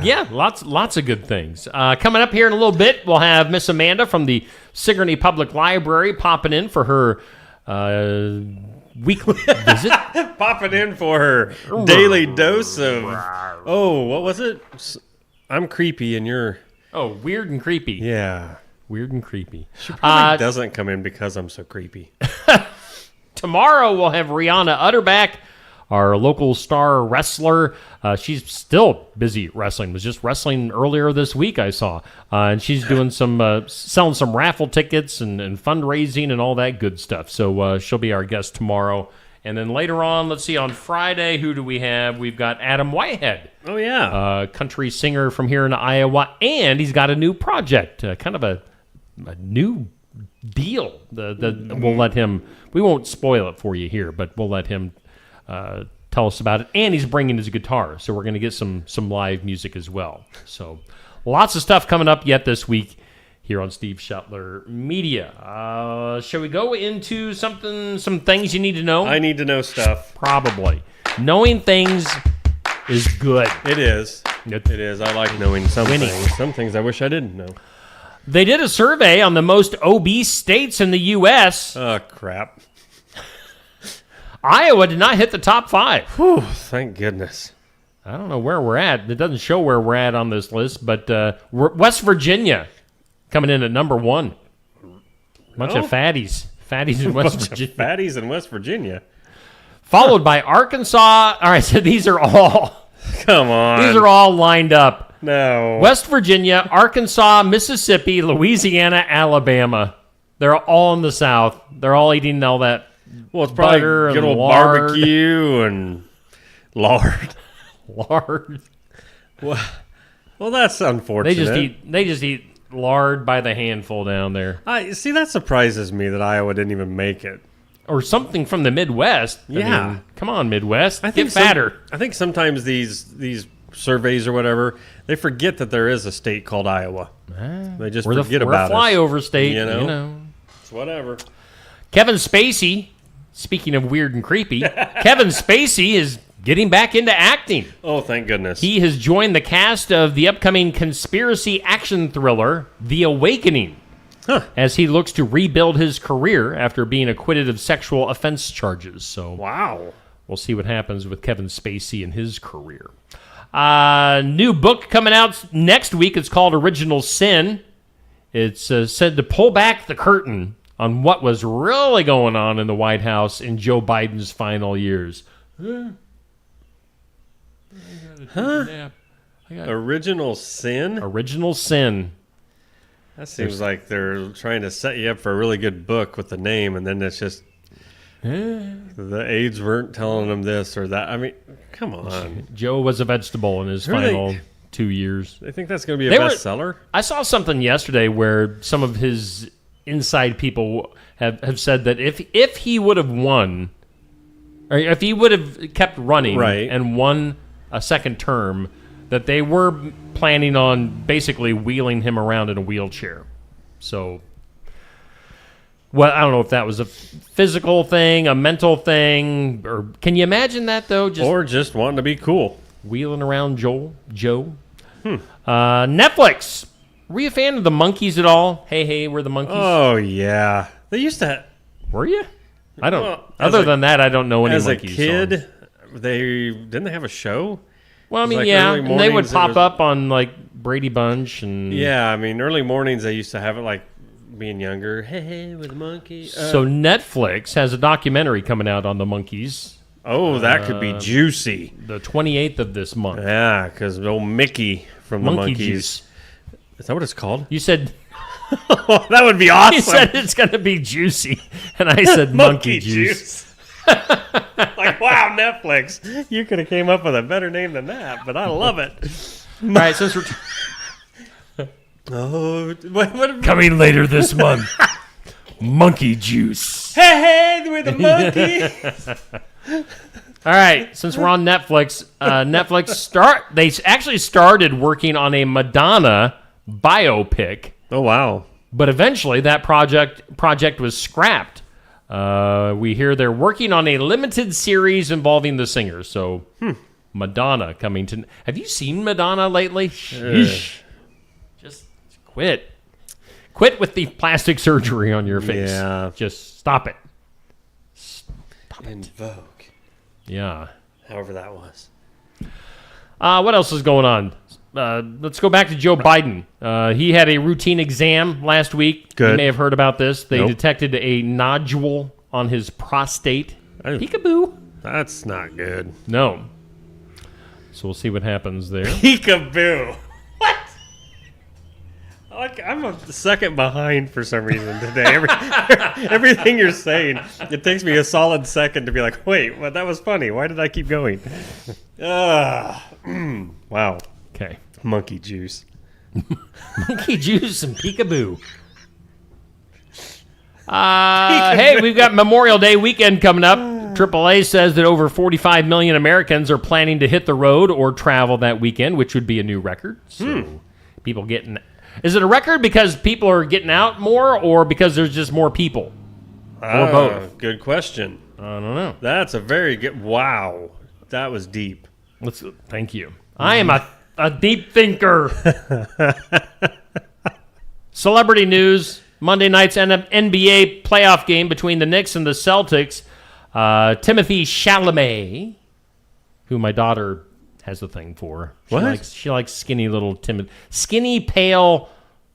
Yeah, lots of good things. Coming up here in a little bit, we'll have Miss Amanda from the Sigourney Public Library popping in for her weekly visit. Popping in for her daily dose of, what was it? I'm creepy and you're... Oh, weird and creepy. Yeah. Weird and creepy. She probably doesn't come in because I'm so creepy. Tomorrow we'll have Rihanna Utterback, our local star wrestler. She's still busy wrestling. Was just wrestling earlier this week, I saw. And she's doing some selling some raffle tickets and fundraising and all that good stuff. So she'll be our guest tomorrow. And then later on, let's see, on Friday, who do we have? We've got Adam Whitehead. Oh, yeah. Country singer from here in Iowa. And he's got a new project, kind of a new deal. We'll let him, we won't spoil it for you here, but we'll let him tell us about it. And he's bringing his guitar, so we're going to get some live music as well. So lots of stuff coming up yet this week here on Steve Shuttler Media. Shall we go into some things you need to know? I need to know stuff. Probably. Knowing things is good. It is. It is. I like knowing some things. Some things I wish I didn't know. They did a survey on the most obese states in the U.S. Oh, crap. Iowa did not hit the top 5. Whew, thank goodness. I don't know where we're at. It doesn't show where we're at on this list, but West Virginia coming in at number 1. Bunch of fatties. Fatties in West Virginia. Fatties in West Virginia. Followed by Arkansas. All right, so these are all... Come on. These are all lined up. No. West Virginia, Arkansas, Mississippi, Louisiana, Alabama. They're all in the South. They're all eating all that it's probably butter good and old lard. barbecue and lard. Lard. Well, that's unfortunate. They just eat lard by the handful down there. See, that surprises me that Iowa didn't even make it. Or something from the Midwest. Yeah. I mean, come on, Midwest. I think Get fatter. I think sometimes these surveys or whatever, they forget that there is a state called Iowa. They just forget about it. We're a flyover state, you know. It's whatever. Kevin Spacey, speaking of weird and creepy, Kevin Spacey is getting back into acting. Oh, thank goodness. He has joined the cast of the upcoming conspiracy action thriller, The Awakening, as he looks to rebuild his career after being acquitted of sexual offense charges. So, wow. We'll see what happens with Kevin Spacey and his career. New book coming out next week. It's called Original Sin. It's said to pull back the curtain on what was really going on in the White House in Joe Biden's final years. Original Sin? Original Sin. That seems like they're trying to set you up for a really good book with the name, and then it's just the aides weren't telling them this or that. I mean, come on. Joe was a vegetable in his final 2 years. They think that's going to be a bestseller? I saw something yesterday where some of his inside people have said that if he would have won, or if he would have kept running and won a second term, that they were planning on basically wheeling him around in a wheelchair. So, well, I don't know if that was a physical thing, a mental thing, or can you imagine that though? Or just wanting to be cool. Wheeling around Joe. Netflix. Were you a fan of the Monkees at all? Hey, we're the Monkees. Oh, yeah. They used to... Were you? I don't... other than that, I don't know any Monkees songs. As a kid, songs. Didn't they have a show? Well, I mean, yeah, and they would pop up on, like, Brady Bunch and... Yeah, I mean, early mornings, they used to have it, like, being younger. Hey, we're the Monkees. So Netflix has a documentary coming out on the Monkees. Oh, that could be juicy. The 28th of this month. Yeah, because old Mickey from the Monkey Monkees. Juice. Is that what it's called? You said... that would be awesome. You said it's going to be juicy, and I said monkey juice. Like, wow, Netflix. You could have came up with a better name than that, but I love it. All right, since we're... what? Coming later this month. Monkey juice. Hey, we're the Monkees. All right, since we're on Netflix, they actually started working on a Madonna biopic. Oh, wow. But eventually that project was scrapped. We hear they're working on a limited series involving the singer. So Madonna coming to... Have you seen Madonna lately? Just quit. Quit with the plastic surgery on your face. Yeah. Just stop it. In Vogue. Yeah. However that was. What else is going on? Let's go back to Joe Biden. He had a routine exam last week. Good. You may have heard about this. They Nope. detected a nodule on his prostate. Peekaboo. That's not good. No. So we'll see what happens there. Peekaboo. What? I'm a second behind for some reason today. Everything you're saying, it takes me a solid second to be like, wait, well, that was funny. Why did I keep going? Wow. Okay. Monkey juice. Monkey juice and peekaboo. Hey, we've got Memorial Day weekend coming up. AAA says that over 45 million Americans are planning to hit the road or travel that weekend, which would be a new record. So people getting... Is it a record because people are getting out more or because there's just more people? Or both? Good question. I don't know. That's a very good... Wow. That was deep. Thank you. I am a deep thinker. Celebrity news. Monday night's NBA playoff game between the Knicks and the Celtics. Timothy Chalamet, who my daughter has a thing for. She likes skinny little skinny, pale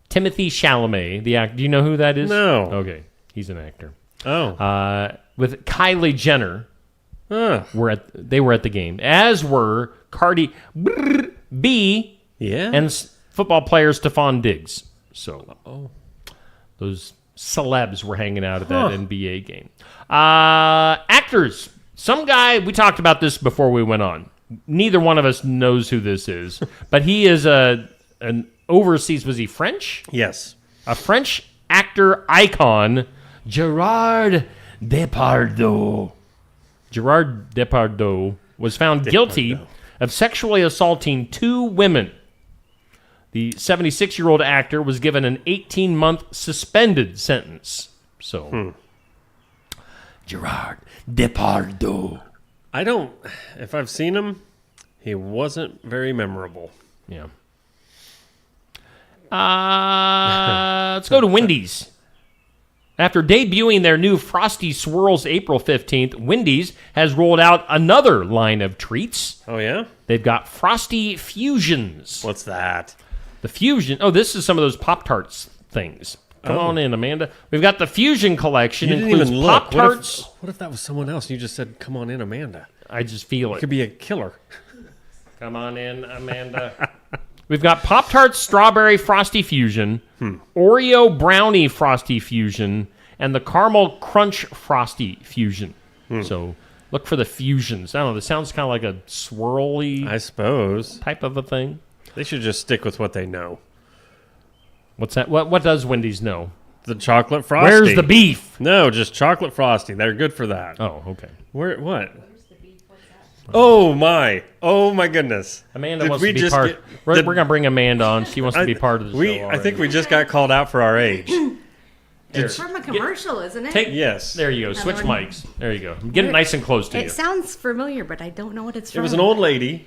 Timothy Chalamet. The actor. Do you know who that is? No. Okay. He's an actor. Oh. With Kylie Jenner. They were at the game, as were Cardi B and football player Stephon Diggs. So those celebs were hanging out at that NBA game. Actors. Some guy, we talked about this before we went on. Neither one of us knows who this is, but he is an overseas, was he French? Yes. A French actor icon, Gerard Depardieu. Gerard Depardieu was found guilty of sexually assaulting 2 women. The 76-year-old actor was given an 18-month suspended sentence. So, Gerard Depardieu. If I've seen him, he wasn't very memorable. Yeah. Let's go to Wendy's. After debuting their new Frosty Swirls April 15th, Wendy's has rolled out another line of treats. Oh, yeah? They've got Frosty Fusions. What's that? The Fusion. Oh, this is some of those Pop-Tarts things. Come on in, Amanda. We've got the Fusion collection. You didn't includes even look. Pop-Tarts. What if that was someone else? You just said, come on in, Amanda. I just feel it. It could be a killer. Come on in, Amanda. We've got Pop-Tarts Strawberry Frosty Fusion, Oreo Brownie Frosty Fusion, and the Caramel Crunch Frosty Fusion. So look for the fusions. I don't know. This sounds kind of like a swirly, I suppose, type of a thing. They should just stick with what they know. What's that? What does Wendy's know? The chocolate frosty. Where's the beef? No, just chocolate frosty. They're good for that. Oh, okay. What? Oh my goodness! Amanda wants to be part. We're going to bring Amanda on. She wants to be part of the show. I think we just got called out for our age. It's from a commercial, isn't it? Yes. There you go. Switch mics. There you go. Get it nice and close to you. It sounds familiar, but I don't know what it's from. It was an old lady,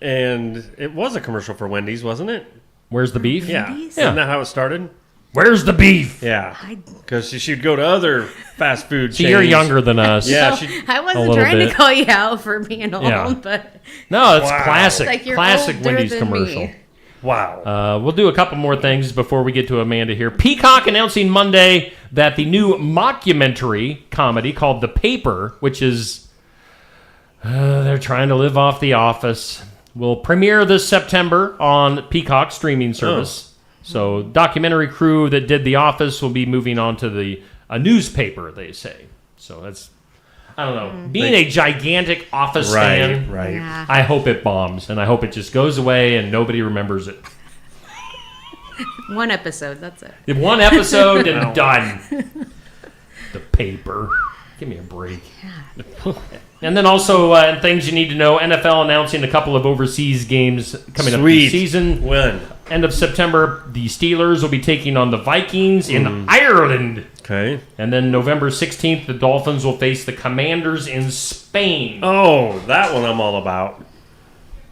and it was a commercial for Wendy's, wasn't it? Where's the beef? Yeah. Isn't that how it started? Where's the beef? Yeah. Because she'd go to other fast food chains. You're younger than us. Yeah. I wasn't trying to call you out for being old, but... No, it's classic. It's like you're classic older Wendy's than commercial. me. Wow. We'll do a couple more things before we get to Amanda here. Peacock announcing Monday that the new mockumentary comedy called The Paper, which is... they're trying to live off The Office, will premiere this September on Peacock streaming service. So, documentary crew that did The Office will be moving on to a newspaper, they say. So that's, I don't know. Being a gigantic Office fan, right. Yeah. I hope it bombs, and I hope it just goes away and nobody remembers it. One episode, that's it. One episode and done. The Paper. Give me a break. Yeah. And then also, things you need to know, NFL announcing a couple of overseas games coming up this season. When? End of September, the Steelers will be taking on the Vikings in Ireland. Okay. And then November 16th, the Dolphins will face the Commanders in Spain. Oh, that one I'm all about.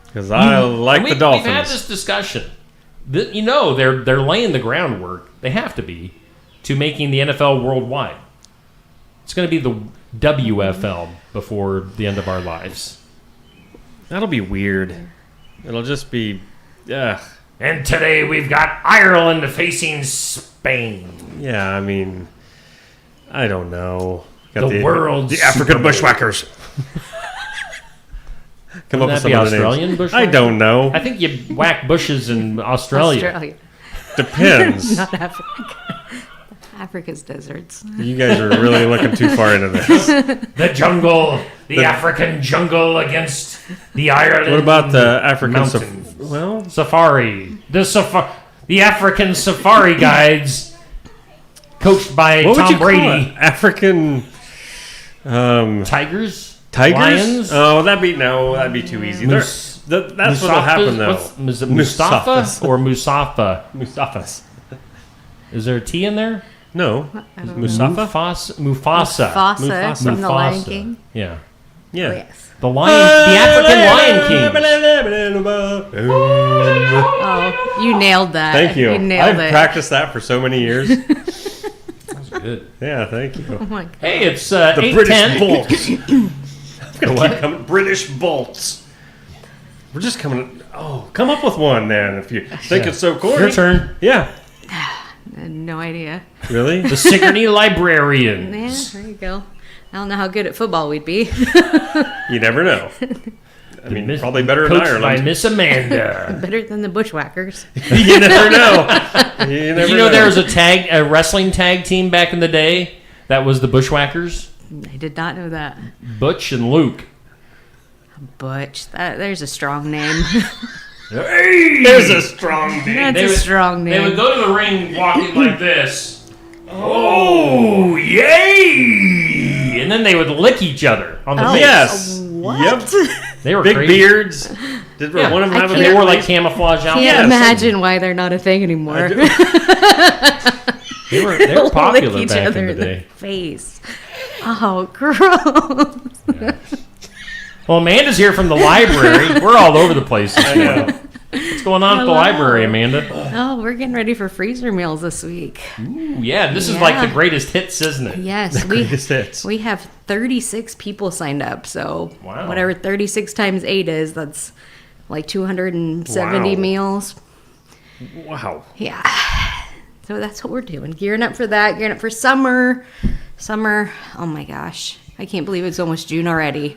Because I like the Dolphins. We've had this discussion. They're laying the groundwork. They have to be to making the NFL worldwide. It's going to be the WFL before the end of our lives. That'll be weird. It'll just be, And today we've got Ireland facing Spain. Yeah, I mean, I don't know. Got the African bushwhackers. Come up with some Australian bushwhackers? I don't know. I think you whack bushes in Australia. Depends. Not Africa. Africa's deserts. You guys are really looking too far into this. The jungle, the African jungle against the Ireland. What about the African safari? The African safari guides, coached by Tom Brady. African tigers. Tigers? Lions? Oh, that'd be too easy. That's what'll happen though. Is it Mustafa or Musafa? Mustafas. Is there a T in there? No. Mustafa? Mufasa from The Lion King. Yeah. Yeah. Oh, yes. The African Lion King. Oh, you nailed that. Thank you. You nailed I've it. practiced that for so many years. That's good. Yeah, thank you. Oh my God. Hey, it's the 8:10. British bolts. Keep coming. British bolts. We're just coming. Oh, come up with one then if you think it's so corny. Your turn. Yeah. I had no idea. Really? The Sigourney Librarians. Yeah, there you go. I don't know how good at football we'd be. You never know. I mean, probably better in Coached Ireland. by Miss Amanda. Better than the Bushwhackers. You never know. Did you know there was a wrestling tag team back in the day that was the Bushwhackers? I did not know that. Butch and Luke. Butch. There's a strong name. Hey! There's a strong name. That's a strong name. They would go to the ring walking like this. Oh, yay! And then they would lick each other on the face. Yes. What? Yep. They were big crazy. beards. Did one of them have a They beard? wore like camouflage outfits. Can't imagine why they're not a thing anymore. They were popular Lick each back other in the day. Face. Oh, gross. Well, Amanda's here from the library. We're all over the place. I know. What's going on at the library, Amanda? Oh, we're getting ready for freezer meals this week. Ooh, yeah, this is like the greatest hits, isn't it? Yes, greatest hits. We have 36 people signed up. So Wow. whatever 36 times 8 is, that's like 270 Wow. meals. Wow. Yeah. So that's what we're doing. Gearing up for that. Gearing up for summer. Summer. Oh my gosh. I can't believe it's almost June already.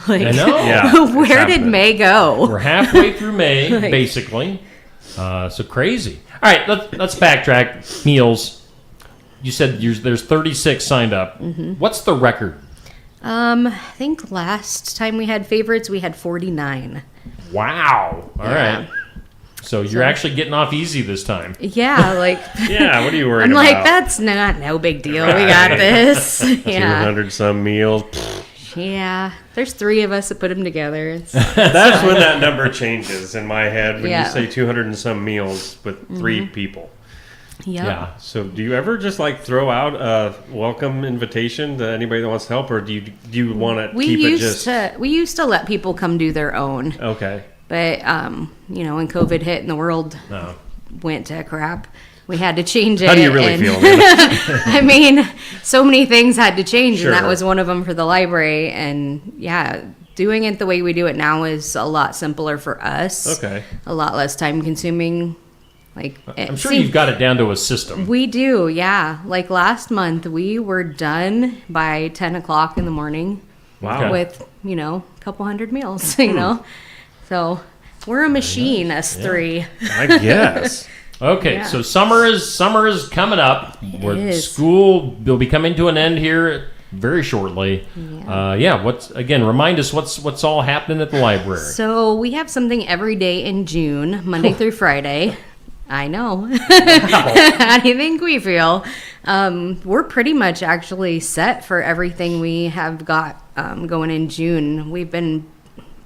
Like, I know. Yeah, where did May go? We're halfway through May, Like- basically. So crazy. All right, let's backtrack. Meals. You said there's 36 signed up. Mm-hmm. What's the record? I think last time we had favorites, we had 49. Wow. All Yeah. right. So you're actually getting off easy this time. Yeah, like Yeah, what are you worried I'm about? like, that's no big deal. We got this. Yeah. 200 some meals. Yeah. There's 3 of us that put them together. It's That's when that number changes in my head when Yeah. you say 200 and some meals with 3 people. Yep. Yeah. So do you ever just like throw out a welcome invitation to anybody that wants to help, or do you want to keep it just we used to let people come do their own. okay? But when COVID hit and the world went to crap, we had to change it. How do you really feel, Amanda? I mean, so many things had to change, Sure. and that was one of them for the library. And yeah, doing it the way we do it now is a lot simpler for us. Okay. A lot less time consuming. Like I'm sure you've got it down to a system. We do, yeah. Like last month, we were done by 10 o'clock in the morning. Wow. With a couple hundred meals. So we're a machine, us 3. I guess. Okay, Yeah. so summer is coming up. is. School will be coming to an end here very shortly. Remind us what's all happening at the library. So we have something every day in June, Monday through Friday. I know. How do you think we feel? We're pretty much actually set for everything we have got going in June. We've been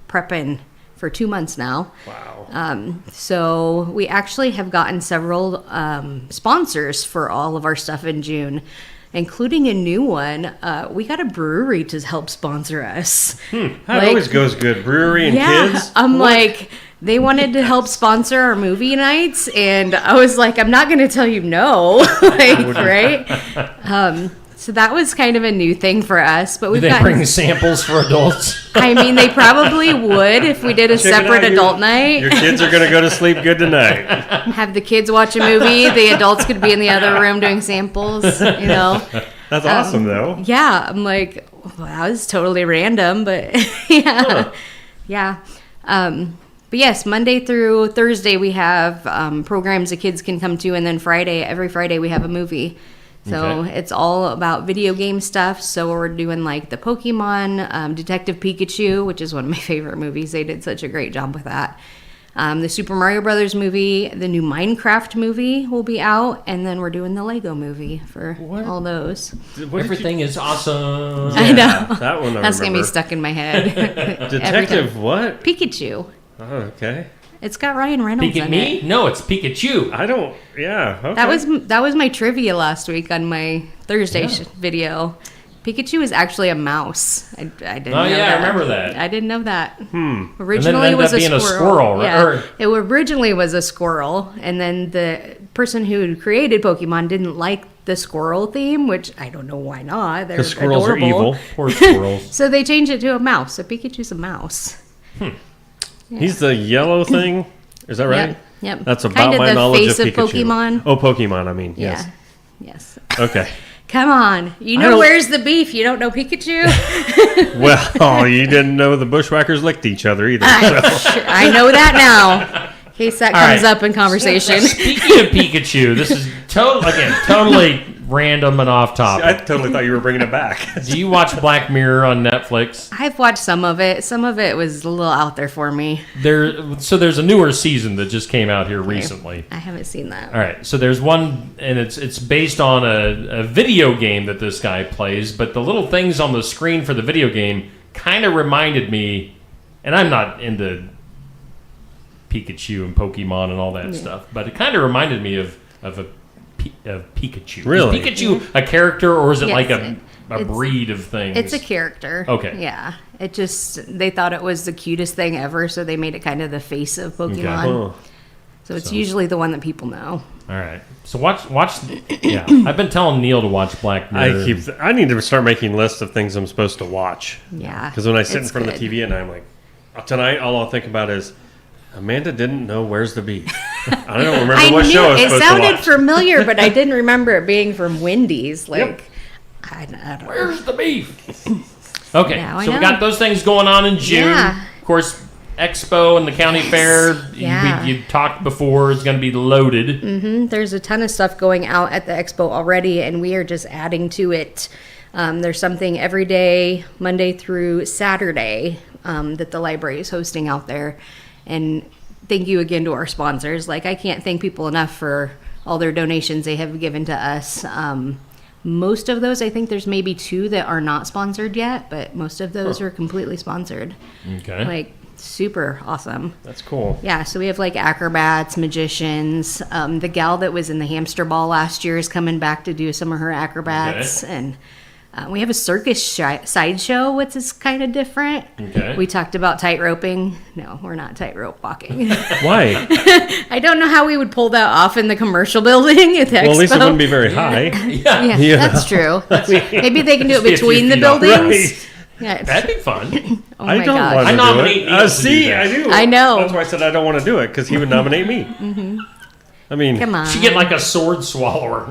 prepping for 2 months now. Wow. So we actually have gotten several sponsors for all of our stuff in June, including a new one. We got a brewery to help sponsor us. That always goes good. Brewery and kids. I'm like, they wanted to help sponsor our movie nights, and I was like, I'm not going to tell you no, right? So that was kind of a new thing for us. But we've Did they got bring samples for adults? I mean, they probably would if we did a Check it separate out, adult night. Your kids are gonna go to sleep good tonight. Have the kids watch a movie. The adults could be in the other room doing samples. That's awesome, though. Yeah, I'm like, well, that was totally random, but yeah. But yes, Monday through Thursday we have programs the kids can come to, and then every Friday we have a movie. So it's all about video game stuff. So we're doing like the Pokemon, Detective Pikachu, which is one of my favorite movies. They did such a great job with that. The Super Mario Brothers movie, the new Minecraft movie will be out, and then we're doing the Lego movie for all those. Everything is awesome. I know. That one I That's going to be remember. stuck in my head. Detective what? Pikachu. Oh, okay. It's got Ryan Reynolds Peek at in me? it. No, it's Pikachu. I don't. Yeah. Okay. That was my trivia last week on my Thursday video. Pikachu is actually a mouse. I didn't know yeah, that. I remember that. I didn't know that. Originally, it was a squirrel. Yeah. Right? It originally was a squirrel, and then the person who created Pokemon didn't like the squirrel theme, which I don't know why not. They're squirrels adorable. are evil. Poor squirrels. So they changed it to a mouse. So Pikachu's a mouse. Yeah. He's the yellow thing. Is that right? Yep. That's about Kind of my the knowledge face of of Pikachu. Pokemon. Oh, Pokemon. I mean, yes. Yes. Okay. Come on. You know where's the beef? You don't know Pikachu? Well, you didn't know the Bushwhackers licked each other either. I know that now. In case that comes up in conversation. Speaking of Pikachu, this is totally random and off topic. I totally thought you were bringing it back. Do you watch Black Mirror on Netflix? I've watched some of it. Some of it was a little out there for me. So there's a newer season that just came out here recently. I haven't seen that. All right, so there's one, and it's based on a video game that this guy plays, but the little things on the screen for the video game kind of reminded me, and I'm not into Pikachu and Pokemon and all that stuff, but it kind of reminded me of Pikachu. Really? Is Pikachu a character, or is it like a breed of things? It's a character. Okay. Yeah. It just, they thought it was the cutest thing ever, so they made it kind of the face of Pokemon. Okay. So it's usually the one that people know. All right. So watch. Yeah, I've been telling Neil to watch Black Mirror. I need to start making lists of things I'm supposed to watch. Yeah. Because when I sit in it's front of the TV and I'm like, tonight, all I'll think about is, Amanda didn't know Where's the Beef. I don't remember what show I was supposed to watch. It sounded familiar, but I didn't remember it being from Wendy's. Like, I don't know. Where's the beef? Okay, Now so I we know. got those things going on in June. Yeah. Of course, Expo and the county fair. Yeah. You talked before. It's going to be loaded. There's a ton of stuff going out at the expo already, and we are just adding to it. There's something every day, Monday through Saturday, that the library is hosting out there. And thank you again to our sponsors. Like, I can't thank people enough for all their donations they have given to us. Most of those, I think there's maybe 2 that are not sponsored yet, but most of those are completely sponsored. Okay. Like, super awesome. That's cool. Yeah, so we have like acrobats, magicians. The gal that was in the hamster ball last year is coming back to do some of her acrobats. Okay. And we have a circus sideshow, which is kind of different. Okay. We talked about tight roping. No, we're not tightrope walking. Why? I don't know how we would pull that off in the commercial building at the Well, at least it expo. wouldn't be very high. Yeah, that's true. Maybe they can do it Just be a few between the feet off. buildings. Right. Yeah. That'd be fun. Oh my I don't gosh. want to I nominate do Neil it. to See, do that. I do. I know. That's why I said I don't want to do it, because he would nominate me. I mean, Come on. She get like a sword swallower.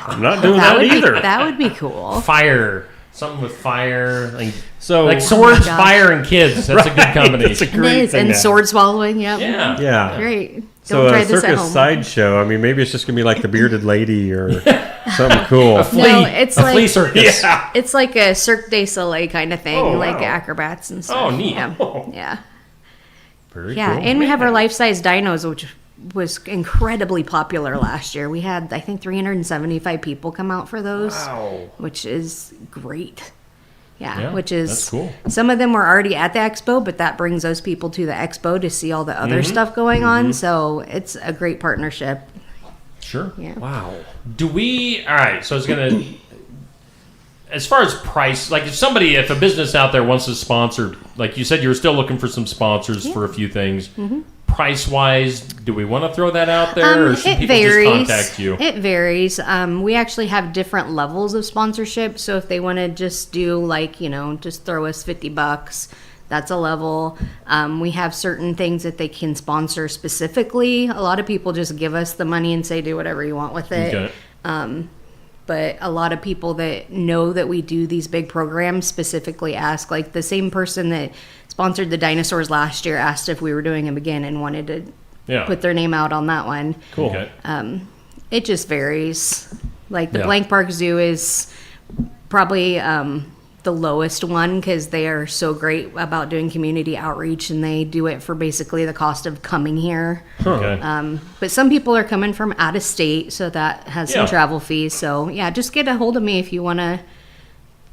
I'm not doing that that, would either. Be, that would be cool. Fire. Something with fire. Like So swords, gosh. fire, and kids. That's a good combination. That's a great It is. thing. And to have. sword swallowing, yep. Yeah. Yeah. Great. So Don't try a this at circus home. sideshow. I mean, maybe it's just gonna be like the bearded lady or something cool. No, it's a like flea circus. Yeah. it's like a Cirque du Soleil kind of thing, Oh, like wow. acrobats and stuff. Oh, neat. Yeah, yeah. Very Yeah, cool. and we have our life-size dinos, which was incredibly popular last year. We had, I think, 375 people come out for those, Wow. which is great. Yeah, Yeah, which is that's cool. Some of them were already at the expo, but that brings those people to the expo to see all the other stuff going on. So it's a great partnership. Sure. Yeah. Wow. Do we? All right. So it's gonna. As far as price, like if a business out there wants to sponsor, like you said, you were still looking for some sponsors for a few things. Price wise, do we want to throw that out there, or should It people varies. just contact you? It varies. We actually have different levels of sponsorship. So if they want to just do like, just throw us $50, that's a level. We have certain things that they can sponsor specifically. A lot of people just give us the money and say, do whatever you want with it. Okay. But a lot of people that know that we do these big programs specifically ask, like the same person that sponsored the dinosaurs last year asked if we were doing them again and wanted to put their name out on that one. Cool. Okay. It just varies. Like the Yeah. Blank Park Zoo is probably the lowest one because they are so great about doing community outreach, and they do it for basically the cost of coming here. Okay. But some people are coming from out of state, so that has some Yeah. travel fees. So yeah, just get a hold of me if you want to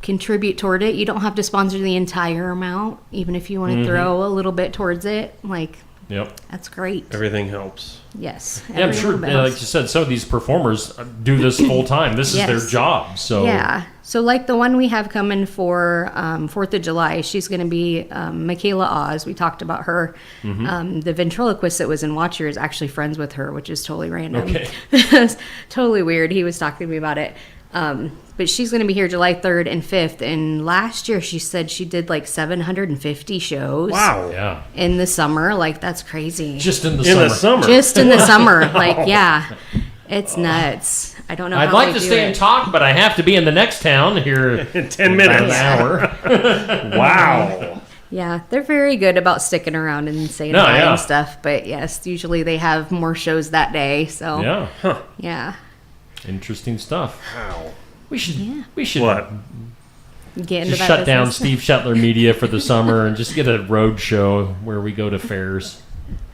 contribute toward it. You don't have to sponsor the entire amount, even if you want to throw a little bit towards it. Like, Yep. that's great. Everything helps. Yes. Yeah, I'm every sure. little bit Like helps. you said, some of these performers do this full time. This is Yes. their job. So Yeah. So like the one we have coming for 4th of July, she's going to be Michaela Oz. We talked about her. The ventriloquist that was in Watch Your is actually friends with her, which is totally random. Okay. It's totally weird. He was talking to me about it. But she's going to be here July 3rd and 5th. And last year she said she did like 750 shows. Wow. Yeah. In the summer. Like, that's crazy. Just in the summer. Just in the summer. Like, yeah. It's nuts. I don't know I'd how like they to do stay it. and talk, but I have to be in the next town here in 10 minutes. An hour. Wow. Yeah, they're very good about sticking around and saying hi and stuff. But yes, usually they have more shows that day. So Yeah. Huh. Yeah. Interesting stuff. Wow. We should what? Get into just that shut down business. Steve Shetler Media for the summer and just get a road show where we go to fairs.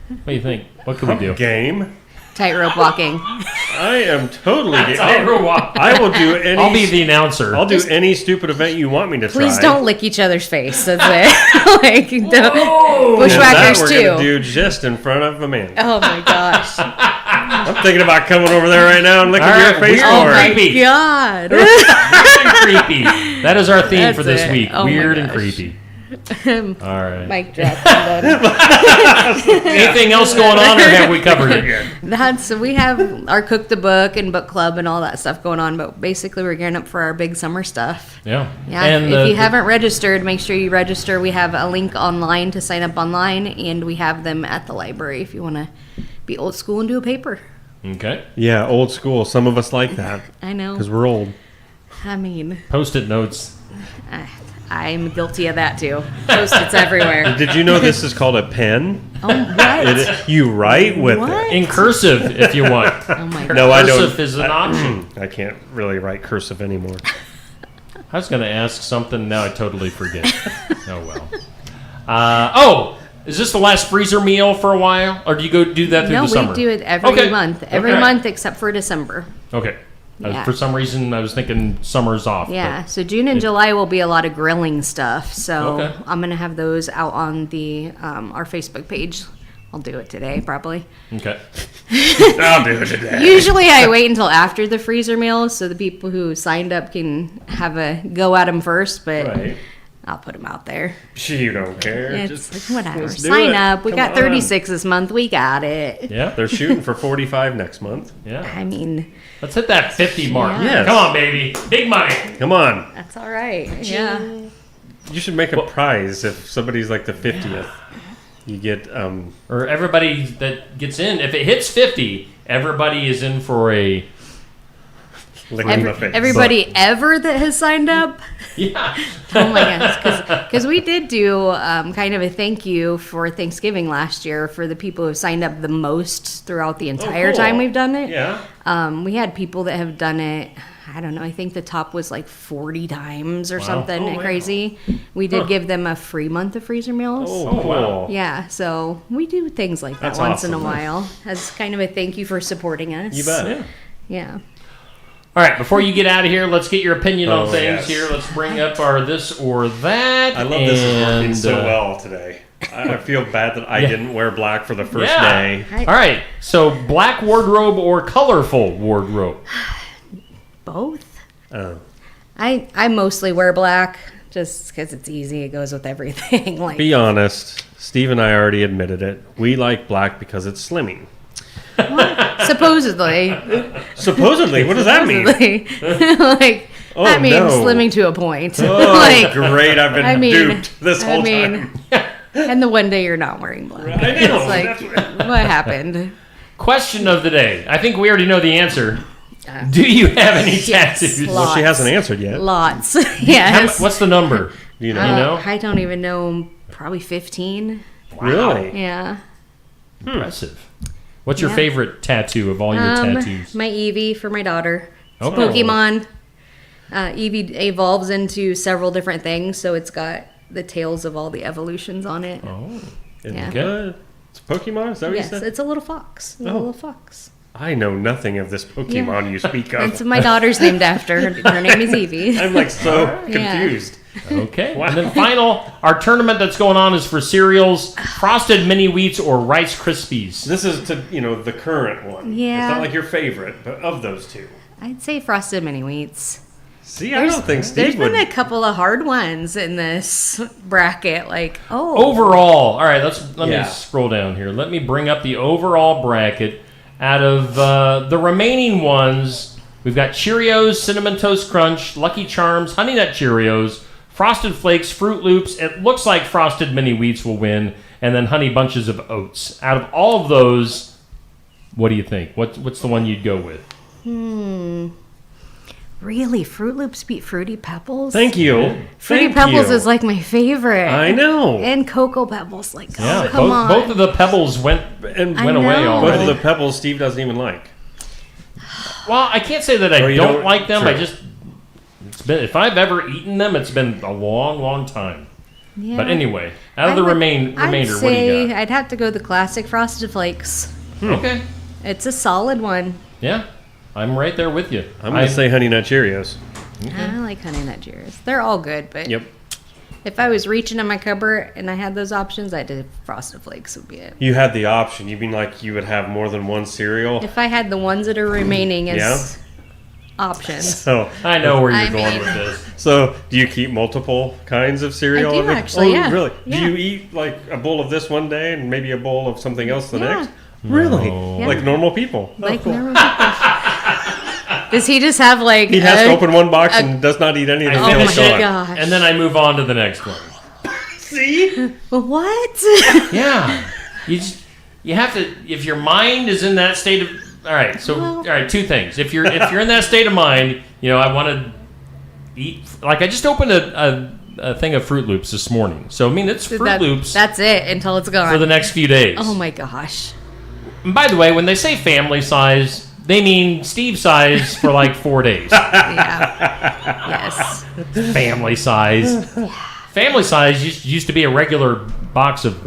What do you think? What can we do? Game. Tightrope walking. I am totally Tightrope walk. I will do any. I'll be the announcer. I'll do any stupid event you want me to try. Please don't lick each other's face. That's it. Like, bushwhackers that we're too. gonna do just in front of Amanda. Oh my gosh. I'm thinking about coming over there right now and licking your face Oh for my it. God. Weird and creepy. That is our theme That's for this it. week. Oh my Weird and gosh. creepy. All right. Mic drop. Anything else going on, or have we covered it? So we have our Cook the Book and book club and all that stuff going on, but basically we're gearing up for our big summer stuff. Yeah. Yeah. And if you haven't registered, make sure you register. We have a link online to sign up online, and we have them at the library if you want to be old school and do a paper. Okay. Yeah, old school. Some of us like that. I know. Because we're old. I mean, Post-it notes. I'm guilty of that too. Post-its everywhere. Did you know this is called a pen? Oh, what? You write with What? it. In cursive, if you want. Oh my God. No, I don't. Cursive is an option. I can't really write cursive anymore. I was going to ask something, now I totally forget. Oh, well. Is this the last freezer meal for a while? Or do you go do that through No, the summer? we do it every month. Every Okay. month except for December. Okay. Yeah. For some reason, I was thinking summer's off. Yeah, so June and July will be a lot of grilling stuff. So Okay. I'm gonna have those out on the our Facebook page. I'll do it today, probably. Okay. I'll do it today. Usually I wait until after the freezer meal so the people who signed up can have a go at them first, but Right. I'll put them out there. You don't care. It's Just like, whatever. let's do Sign it. up. We Come got on. 36 this month. We got it. Yeah. They're shooting for 45 next month. Yeah. I mean, Let's hit that 50 mark. Yeah. Yes. Come on, baby. Big money. Come on. that's all right. Yeah. You should make a prize if somebody's like the 50th. You get Or everybody that gets in, if it hits 50, everybody is in for a... licking the face. Everybody ever that has signed up? Yeah. Oh my gosh, because we did do kind of a thank you for Thanksgiving last year for the people who signed up the most throughout the entire cool. time we've done it. Yeah. We had people that have done it, I don't know, I think the top was like 40 times or something Oh, wow. crazy. We did give them a free month of freezer meals. Oh, wow. Yeah, so we do things like that That's once in a awesome. while as kind of a thank you for supporting us. You bet. Yeah. All right, before you get out of here, let's get your opinion on Oh, things yes. here. Let's bring up our this or that. I love this is working and, so well today. I feel bad that I didn't wear black for the first day. All right, so black wardrobe or colorful wardrobe? Both. Oh. I mostly wear black just because it's easy. It goes with everything. Like, Be honest. Steve and I already admitted it. We like black because it's slimming. supposedly. Supposedly? What does that mean? Like, Oh, that means no. slimming to a point. Oh, like, great. I've been duped this whole time. And the one day you're not wearing black. I know, It's like, what happened? Question of the day. I think we already know the answer. Do you have any Yes, tattoos? Well, she hasn't answered yet. Lots. Yes. What's the number? Do you know? I don't even know. Probably 15. Really? Yeah. Impressive. What's your Yeah. favorite tattoo of all your tattoos? My Eevee for my daughter. It's Okay. Pokemon. Eevee evolves into several different things, so it's got the tails of all the evolutions on it. Oh. Yeah. Good. It's Pokemon? Is that what Yes, you said? it's a little fox. A little fox. I know nothing of this Pokemon you speak of. That's what my daughter's named after. Her name is Eevee. I'm like so Yeah. confused. Okay. And then our tournament that's going on is for cereals, Frosted Mini Wheats or Rice Krispies. This is to the current one. Yeah. It's not like your favorite, but of those two. I'd say Frosted Mini Wheats. See, I don't think Steve There's would. been a couple of hard ones in this bracket. Like, Overall, all right, let Yeah. me scroll down here. Let me bring up the overall bracket. Out of the remaining ones, we've got Cheerios, Cinnamon Toast Crunch, Lucky Charms, Honey Nut Cheerios, Frosted Flakes, Fruit Loops. It looks like Frosted Mini Wheats will win, and then Honey Bunches of Oats. Out of all of those, what do you think? What's the one you'd go with? Really? Fruit Loops beat Fruity Pebbles? Thank you. Fruity Thank Pebbles you. is like my favorite. I know. And Cocoa Pebbles, like, Yeah, come on. both of the Pebbles went away Both already. of the Pebbles Steve doesn't even like. Well, I can't say that I Or you don't don't- like them. Sure. It's been, if I've ever eaten them, it's been a long, long time. Yeah. But anyway, out of the remainder, I'd what do you say got? I'd have to go the classic Frosted Flakes. Okay. It's a solid one. Yeah, I'm right there with you. I'm going to say Honey Nut Cheerios. I like Honey Nut Cheerios. They're all good, but Yep. if I was reaching in my cupboard and I had those options, I did Frosted Flakes would be it. You had the option. You mean like you would have more than one cereal? If I had the ones that are remaining as options. So I know where you're I going mean- with this. So do you keep multiple kinds of cereal? I do, actually, yeah. Really? Yeah. Do you eat like a bowl of this one day and maybe a bowl of something else the Yeah. next? Really? No. Yeah. Like normal people? Like normal people. Does he just have like He has to open one box and does not eat anything. I until finish it's it, gone. gosh. and then I move on to the next one. See? Well, what? Yeah, you have to. If your mind is in that state of all right, all right, two things. If you're in that state of mind, I want to eat. Like I just opened a thing of Fruit Loops this morning, so I mean it's Fruit Loops That's it until it's gone. for the next few days. Oh my gosh. And by the way, when they say family size, they mean Steve size for like 4 days. Yes. Family size. Family size used to be a regular box of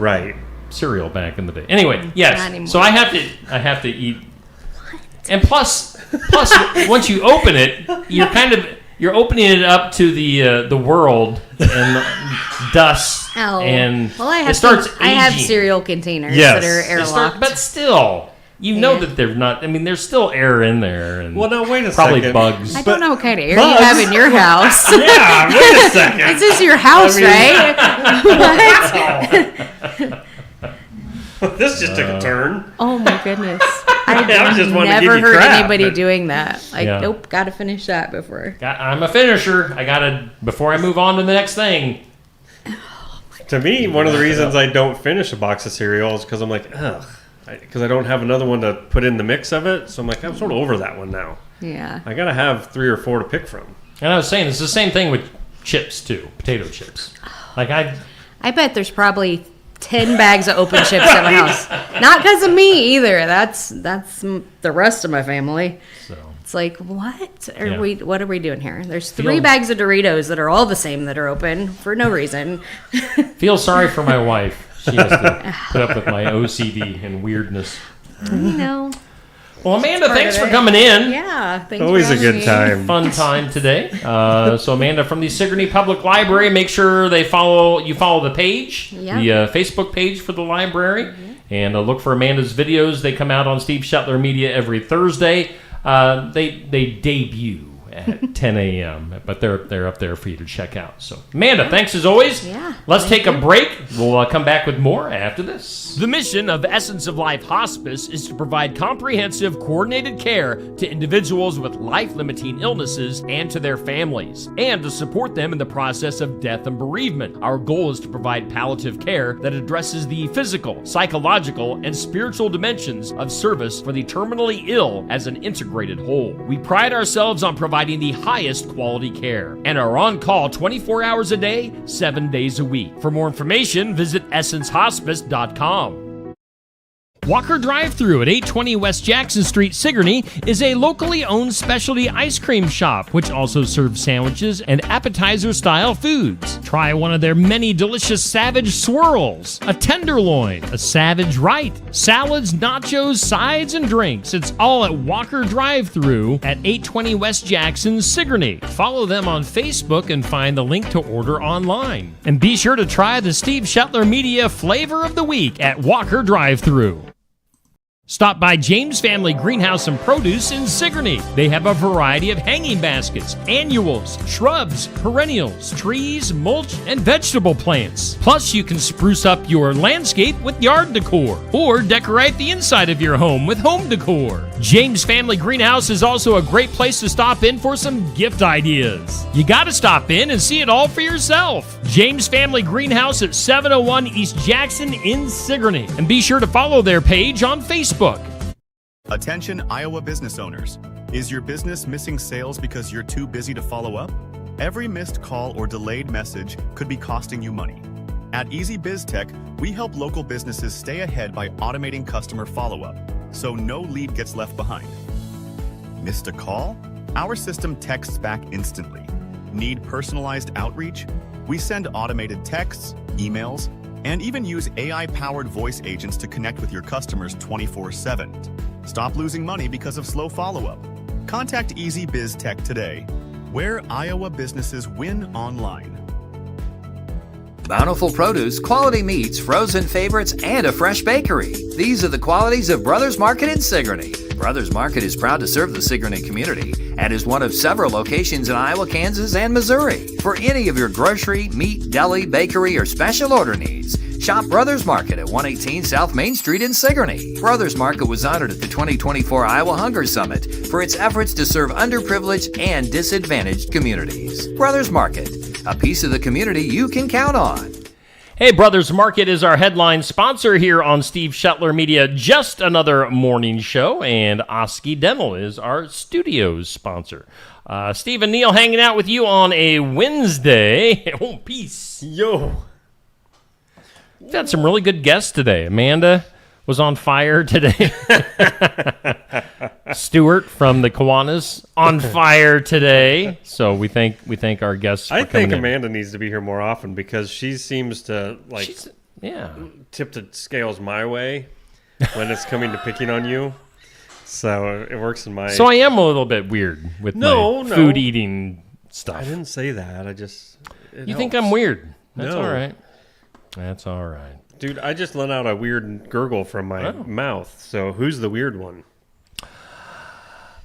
cereal back in the day. Anyway, Not yes. anymore. So I have to eat. And plus, once you open it, you're opening it up to the world and dust and well, I have it starts I have aging. cereal containers Yes. that are It airlocked. but still, know that they're not. I mean, there's still air in there, and Well, now wait a probably second. bugs. I don't know what kind of air Bugs? you have in your house. Yeah, wait a second. This is your house, right? What? This just took a turn. Oh my goodness. I've I just wanted to give never you heard crap, anybody but- doing that. Like, Yeah. nope, gotta finish that before. I'm a finisher. I gotta before I move on to the next thing. To me, one of the reasons I don't finish a box of cereal is because I'm like, ugh. Because I don't have another one to put in the mix of it. So I'm like, I'm sort of over that one now. Yeah. I got to have 3 or 4 to pick from. And I was saying it's the same thing with chips too, potato chips. Like I bet there's probably 10 bags of open chips at my house. Not because of me either. That's the rest of my family. So it's like, what are Yeah. what are we doing here? There's 3 Feel- bags of Doritos that are all the same that are open for no reason. feel sorry for my wife. She has to put up with my OCD and weirdness. You know. Well, Amanda, Part thanks of for it. coming in. Yeah, thanks Always for a having good me. time. Fun time today. So Amanda from the Sigourney Public Library. Make sure you follow the page, Yeah. the Facebook page for the library, and look for Amanda's videos. They come out on Steve Shetler Media every Thursday. They debut at 10 a.m., but they're up there for you to check out. So Amanda, thanks as always. Yeah, Let's thank take a you. break. We'll come back with more after this. The mission of Essence of Life Hospice is to provide comprehensive, coordinated care to individuals with life-limiting illnesses and to their families, and to support them in the process of death and bereavement. Our goal is to provide palliative care that addresses the physical, psychological, and spiritual dimensions of service for the terminally ill as an integrated whole. We pride ourselves on providing the highest quality care and are on call 24 hours a day, 7 days a week. For more information, visit essencehospice.com. Walker Drive-Thru at 820 West Jackson Street, Sigourney, is a locally owned specialty ice cream shop, which also serves sandwiches and appetizer-style foods. Try one of their many delicious Savage Swirls, a Tenderloin, a Savage Right, salads, nachos, sides, and drinks. It's all at Walker Drive-Thru at 820 West Jackson, Sigourney. Follow them on Facebook and find the link to order online. And be sure to try the Steve Shetler Media Flavor of the Week at Walker Drive-Thru. Stop by James Family Greenhouse and Produce in Sigourney. They have a variety of hanging baskets, annuals, shrubs, perennials, trees, mulch, and vegetable plants. Plus, you can spruce up your landscape with yard decor or decorate the inside of your home with home decor. James Family Greenhouse is also a great place to stop in for some gift ideas. You got to stop in and see it all for yourself. James Family Greenhouse at 701 East Jackson in Sigourney. And be sure to follow their page on Facebook. Attention Iowa business owners. Is your business missing sales because you're too busy to follow up? Every missed call or delayed message could be costing you money. At Easy Biz Tech, we help local businesses stay ahead by automating customer follow-up, so no lead gets left behind. Missed a call? Our system texts back instantly. Need personalized outreach? We send automated texts, emails, and even use AI-powered voice agents to connect with your customers 24/7. Stop losing money because of slow follow-up. Contact Easy Biz Tech today, where Iowa businesses win online. Bountiful produce, quality meats, frozen favorites, and a fresh bakery. These are the qualities of Brothers Market in Sigourney. Brothers Market is proud to serve the Sigourney community and is one of several locations in Iowa, Kansas, and Missouri. For any of your grocery, meat, deli, bakery, or special order needs, shop Brothers Market at 118 South Main Street in Sigourney. Brothers Market was honored at the 2024 Iowa Hunger Summit for its efforts to serve underprivileged and disadvantaged communities. Brothers Market, a piece of the community you can count on. Hey, Brothers Market is our headline sponsor here on Steve Shetler Media, Just Another Morning Show, and Osky Dental is our studio's sponsor. Steve and Neil hanging out with you on a Wednesday. Oh, peace. Yo. We've had some really good guests today. Amanda was on fire today. Stuart from the Kiwanis on fire today. So we thank our guests for I think coming Amanda needs to be here more often because she seems to tip the scales my way when it's coming to picking on you. So it works in my... So I am a little bit weird with my food eating stuff. I didn't say that. You think I'm weird. That's all right. That's all right. Dude, I just let out a weird gurgle from my mouth. So who's the weird one?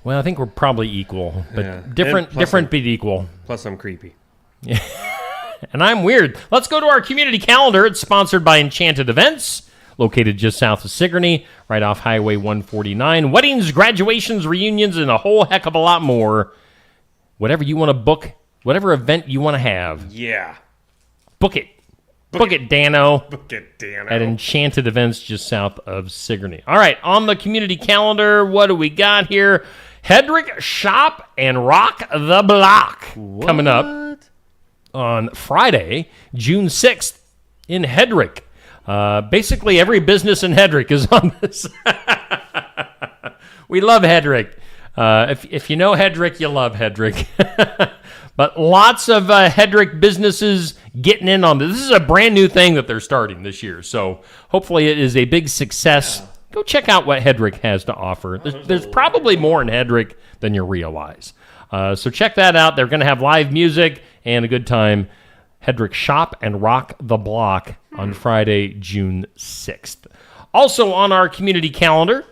Well, I think we're probably equal, but different but equal. Plus, I'm creepy. Yeah. And I'm weird. Let's go to our community calendar. It's sponsored by Enchanted Events, located just south of Sigourney, right off Highway 149. Weddings, graduations, reunions, and a whole heck of a lot more. Whatever you want to book, whatever event you want to have. Yeah. Book it. Book it, Dano. Book it, Dano. At Enchanted Events just south of Sigourney. All right, on the community calendar, what do we got here? Hedrick Shop and Rock the Block coming up on Friday, June 6th in Hedrick. Basically, every business in Hedrick is on this. We love Hedrick. If you know Hedrick, you love Hedrick. But lots of Hedrick businesses getting in on this. This is a brand new thing that they're starting this year. So hopefully it is a big success. Yeah. Go check out what Hedrick has to offer. There's probably more in Hedrick than you realize. So check that out. They're going to have live music and a good time. Hedrick Shop and Rock the Block on Friday, June 6th. Also on our community calendar,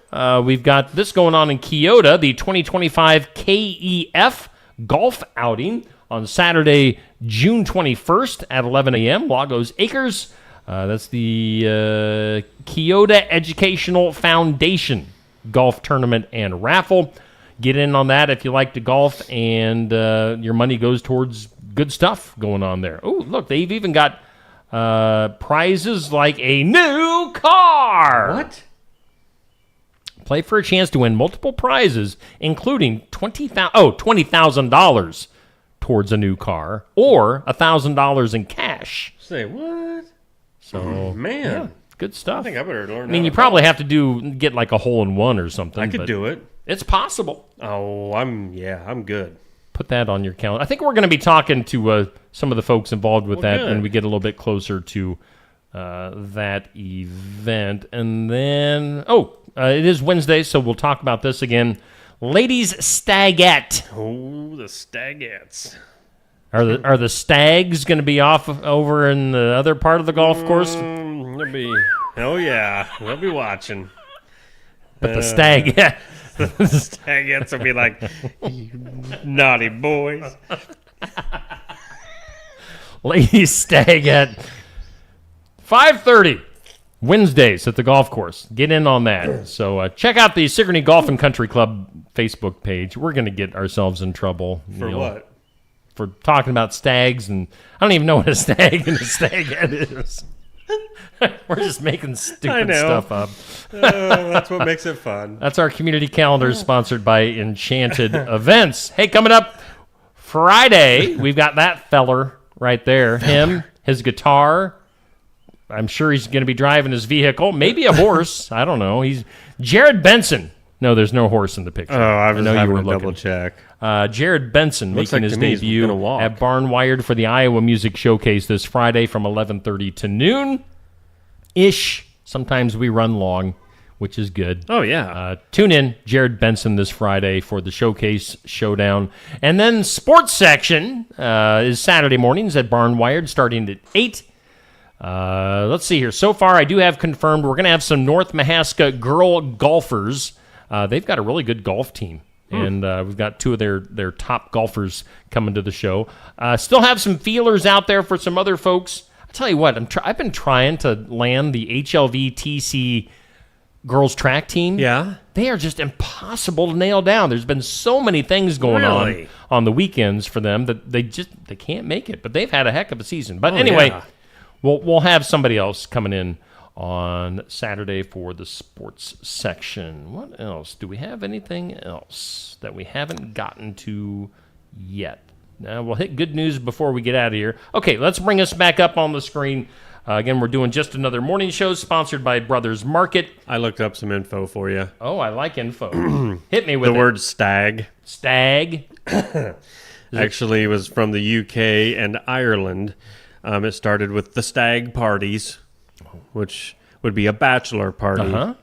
we've got this going on in Keota, the 2025 KEF Golf Outing on Saturday, June 21st at 11 a.m. Lagos Acres. That's the Keota Educational Foundation Golf Tournament and Raffle. Get in on that if you like to golf, and your money goes towards good stuff going on there. Oh, look, they've even got prizes like a new car. What? Play for a chance to win multiple prizes, including $20,000 towards a new car or $1,000 in cash. Say what? So, man, yeah, good stuff. I think I better learn. I mean, you probably have to get like a hole-in-one or something. I could do it. It's possible. Oh, I'm good. Put that on your calendar. I think we're going to be talking to some of the folks involved with that when we get a little bit closer to that event. And then, it is Wednesday, so we'll talk about this again. Ladies Stagette. Oh, the Stagettes. Are the Stags going to be off over in the other part of the golf course? They'll be watching. But the Stagette. The Stagettes will be like, you naughty boys. Ladies Stagette. 5:30 Wednesdays at the golf course. Get in on that. So check out the Sigourney Golf and Country Club Facebook page. We're going to get ourselves in trouble. For what? For talking about stags, and I don't even know what a stag and a stagette is. We're just making stupid stuff up. That's what makes it fun. That's our community calendar sponsored by Enchanted Events. Hey, coming up Friday, we've got that feller right there. Him, his guitar. I'm sure he's going to be driving his vehicle. Maybe a horse. I don't know. He's Jared Benson. No, there's no horse in the picture. Oh, I was having to looking. double check. Jared Benson Looks making like his to me he's debut gonna walk. at Barn Wired for the Iowa Music Showcase this Friday from 11:30 to noon-ish. Sometimes we run long, which is good. Oh, yeah. Tune in, Jared Benson, this Friday for the Showcase Showdown. And then sports section is Saturday mornings at Barn Wired starting at 8. Let's see here. So far, I do have confirmed we're going to have some North Mahaska girl golfers. They've got a really good golf team. And we've got two of their top golfers coming to the show. Still have some feelers out there for some other folks. I'll tell you what, I've been trying to land the HLV-TC girls track team. Yeah. They are just impossible to nail down. There's been so many things going on the weekends for them that they can't make it. But they've had a heck of a season. But anyway, we'll have somebody else coming in on Saturday for the sports section. What else? Do we have anything else that we haven't gotten to yet? Now we'll hit good news before we get out of here. Okay, let's bring us back up on the screen. Again, we're doing Just Another Morning Show sponsored by Brothers Market. I looked up some info for you. Oh, I like info. Hit me with the word stag. Stag. Actually, it was from the UK and Ireland. It started with the stag parties, which would be a bachelor party.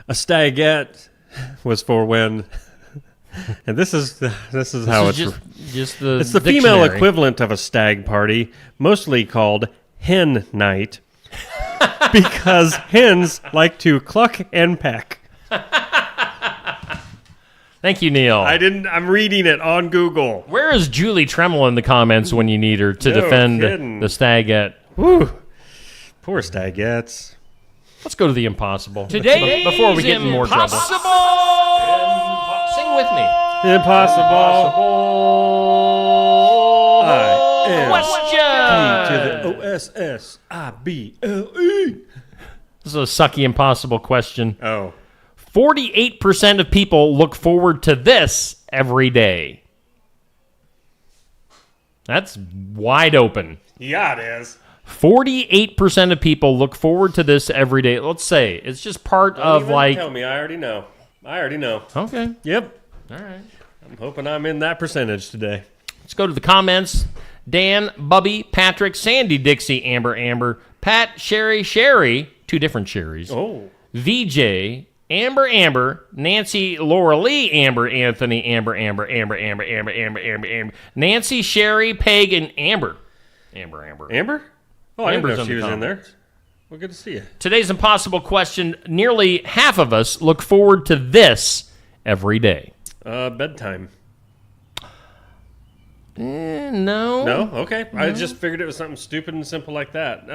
A stagette was for when, and this is how it's just the it's the female equivalent of a stag party, mostly called hen night, because hens like to cluck and peck. Thank you, Neil. I'm reading it on Google. Where is Julie Tremel in the comments when you need her to defend the stagette? Woo. Poor stagettes. Let's go to the impossible. Today, before we get in more trouble. Sing with me. Impossible. Question. To the OSSIBLE. This is a sucky impossible question. Oh. 48% of people look forward to this every day. That's wide open. Yeah, it is. 48% of people look forward to this every day. Let's say it's just part of like. Tell me, I already know. Okay. Yep. All right. I'm hoping I'm in that percentage today. Let's go to the comments. Dan, Bubby, Patrick, Sandy, Dixie, Amber, Pat, Sherry, two different Sherrys. Oh. VJ, Amber, Nancy, Laura Lee, Amber, Anthony, Amber, Nancy, Sherry, Peg, and Amber. Amber? Oh, I didn't know she was in there. Well, good to see you. Today's impossible question. Nearly half of us look forward to this every day. Bedtime. No. No? Okay. No. I just figured it was something stupid and simple like that.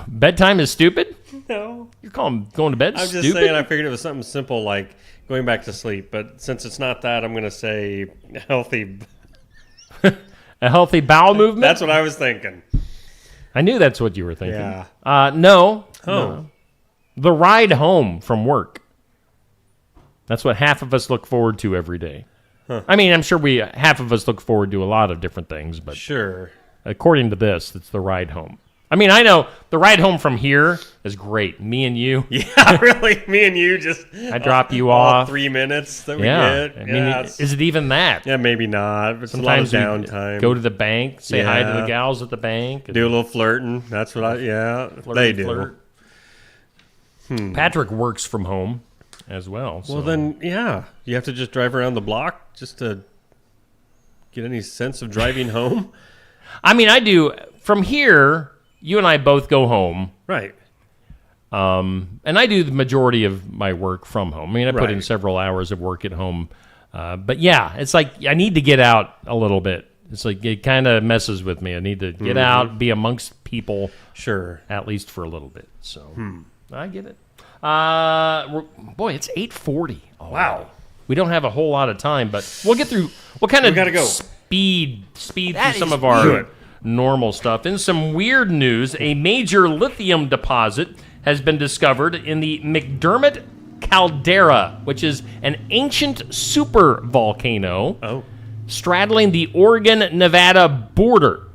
Bedtime is stupid? No. You're calling going to bed stupid? I'm just saying I figured it was something simple like going back to sleep. But since it's not that, I'm going to say healthy. A healthy bowel movement? That's what I was thinking. I knew that's what you were thinking. Yeah. No. Oh. No. The ride home from work. That's what half of us look forward to every day. Huh. I mean, I'm sure half of us look forward to a lot of different things, but sure. According to this, it's the ride home. I mean, I know the ride home from here is great. Me and you. Yeah, really. Me and you just. I drop you off. 3 minutes that we get. I mean, is it even that? Yeah, maybe not. It's sometimes a lot of downtime. Go to the bank, say hi to the gals at the bank. Do a little flirting. That's what they do. Patrick works from home as well. Well, then, yeah. You have to just drive around the block just to get any sense of driving home? I mean, I do. From here, you and I both go home. Right. And I do the majority of my work from home. I mean, I put in Right. several hours of work at home. But yeah, it's like I need to get out a little bit. It's like it kind of messes with me. I need to get out, be amongst people. Sure. At least for a little bit. So I get it. Boy, it's 8:40. Oh, wow. We don't have a whole lot of time, but we'll get through. We'll kind of gotta go. speed through That some is of our good. normal stuff. In some weird news, a major lithium deposit has been discovered in the McDermott caldera, which is an ancient super volcano straddling the Oregon-Nevada border.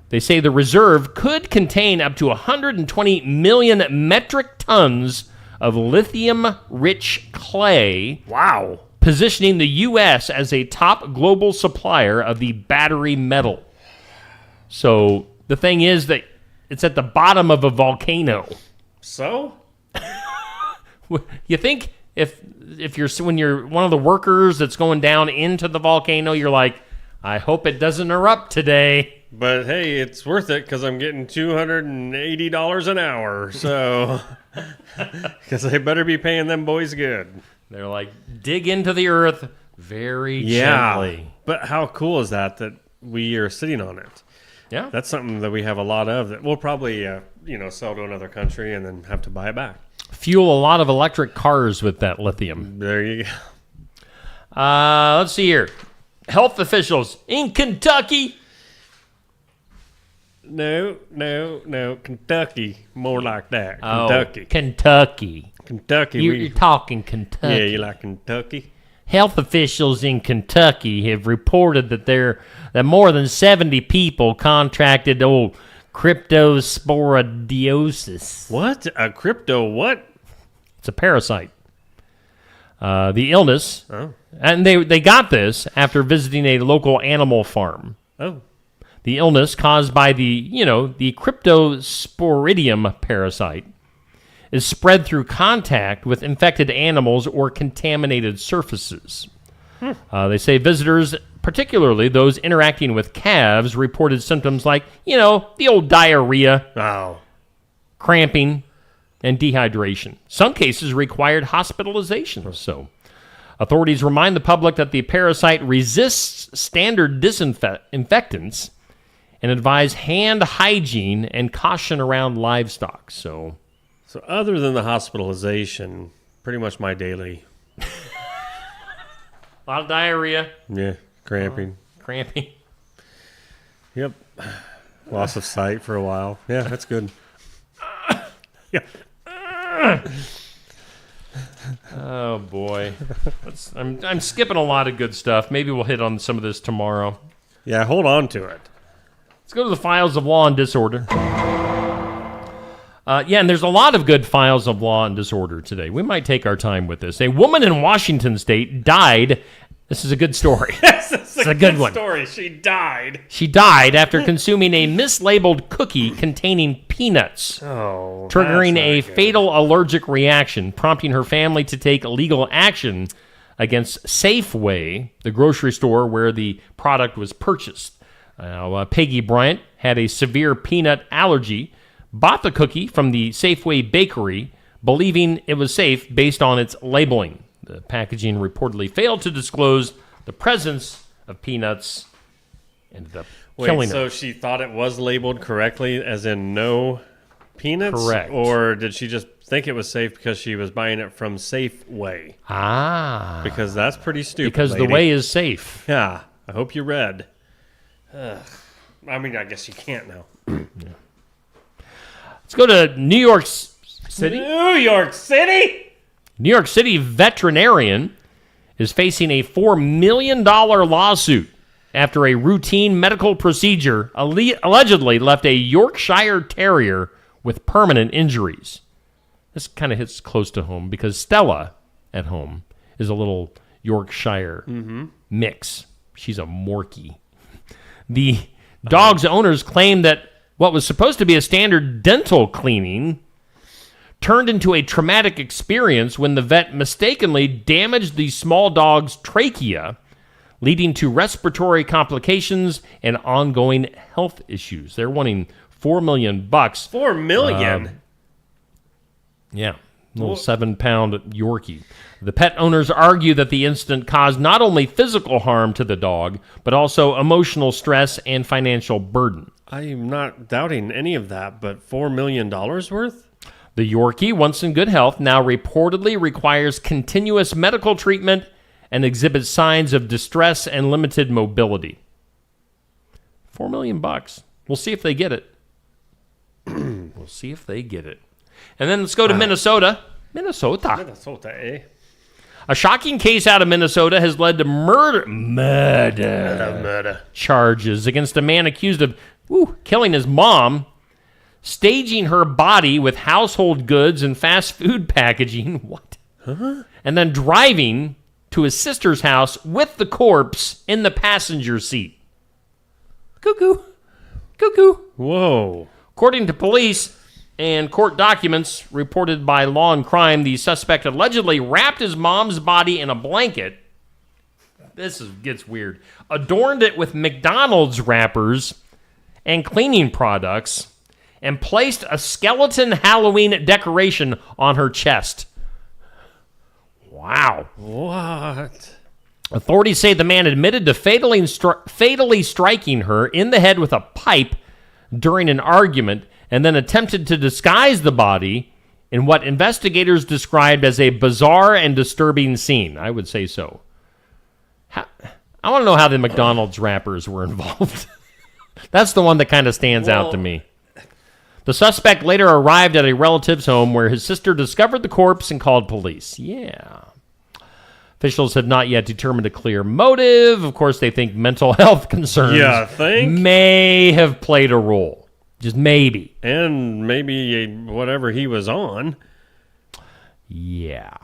They say the reserve could contain up to 120 million metric tons of lithium-rich clay. Wow. Positioning the U.S. as a top global supplier of the battery metal. So the thing is that it's at the bottom of a volcano. So? You think if when you're one of the workers that's going down into the volcano, you're like, I hope it doesn't erupt today. But hey, it's worth it because I'm getting $280 an hour. So, because they better be paying them boys good. They're like, dig into the earth very gently. But how cool is that we are sitting on it? Yeah. That's something that we have a lot of that we'll probably, sell to another country and then have to buy it back. Fuel a lot of electric cars with that lithium. There you go. Let's see here. Health officials in Kentucky. No. Kentucky. More like that. Oh, Kentucky. Kentucky. You're talking Kentucky. Yeah, you like Kentucky? Health officials in Kentucky have reported that more than 70 people contracted old cryptosporidiosis. What? A crypto what? It's a parasite. The illness, and they got this after visiting a local animal farm. Oh. The illness caused by the cryptosporidium parasite is spread through contact with infected animals or contaminated surfaces. They say visitors, particularly those interacting with calves, reported symptoms like, the old diarrhea, cramping, and dehydration. Some cases required hospitalization. So, authorities remind the public that the parasite resists standard disinfectants and advise hand hygiene and caution around livestock. So other than the hospitalization, pretty much my daily. A lot of diarrhea. Yeah, cramping. Cramping. Yep. Loss of sight for a while. Yeah, that's good. Yeah. Oh boy, I'm skipping a lot of good stuff. Maybe we'll hit on some of this tomorrow. Yeah, hold on to it. Let's go to the files of law and disorder. And there's a lot of good files of law and disorder today. We might take our time with this. A woman in Washington State died. This is a good story. It's a good one. Story. She died. She died after consuming a mislabeled cookie containing peanuts, triggering a fatal allergic reaction, prompting her family to take legal action against Safeway, the grocery store where the product was purchased. Peggy Bryant had a severe peanut allergy, bought the cookie from the Safeway bakery, believing it was safe based on its labeling. The packaging reportedly failed to disclose the presence of peanuts and ended up killing her. So she thought it was labeled correctly, as in no peanuts? Correct. Or did she just think it was safe because she was buying it from Safeway? Because that's pretty stupid, Because lady. the way is safe. Yeah. I hope you read. I mean, I guess you can't now. Let's go to New York City. New York City? New York City veterinarian is facing a $4 million lawsuit after a routine medical procedure allegedly left a Yorkshire Terrier with permanent injuries. This kind of hits close to home because Stella at home is a little Yorkshire mix. She's a Morkie. The dog's owners claim that what was supposed to be a standard dental cleaning turned into a traumatic experience when the vet mistakenly damaged the small dog's trachea, leading to respiratory complications and ongoing health issues. They're wanting $4 million. $4 million? Yeah, little 7-pound Yorkie. The pet owners argue that the incident caused not only physical harm to the dog, but also emotional stress and financial burden. I'm not doubting any of that, but $4 million worth? The Yorkie, once in good health, now reportedly requires continuous medical treatment and exhibits signs of distress and limited mobility. $4 million. We'll see if they get it. We'll see if they get it. And then let's go to Minnesota. Minnesota, eh? A shocking case out of Minnesota has led to murder charges against a man accused of killing his mom, staging her body with household goods and fast food packaging. What? Huh? And then driving to his sister's house with the corpse in the passenger seat. Cuckoo. Cuckoo. Whoa. According to police and court documents reported by Law and Crime, the suspect allegedly wrapped his mom's body in a blanket. Gets weird. Adorned it with McDonald's wrappers and cleaning products, and placed a skeleton Halloween decoration on her chest. Wow. What? Authorities say the man admitted to fatally striking her in the head with a pipe during an argument, and then attempted to disguise the body in what investigators described as a bizarre and disturbing scene. I would say so. I want to know how the McDonald's wrappers were involved. That's the one that kind of stands out to me. The suspect later arrived at a relative's home where his sister discovered the corpse and called police. Yeah. Officials have not yet determined a clear motive. Of course, they think mental health concerns may have played a role. Just maybe. And maybe whatever he was on. Yeah.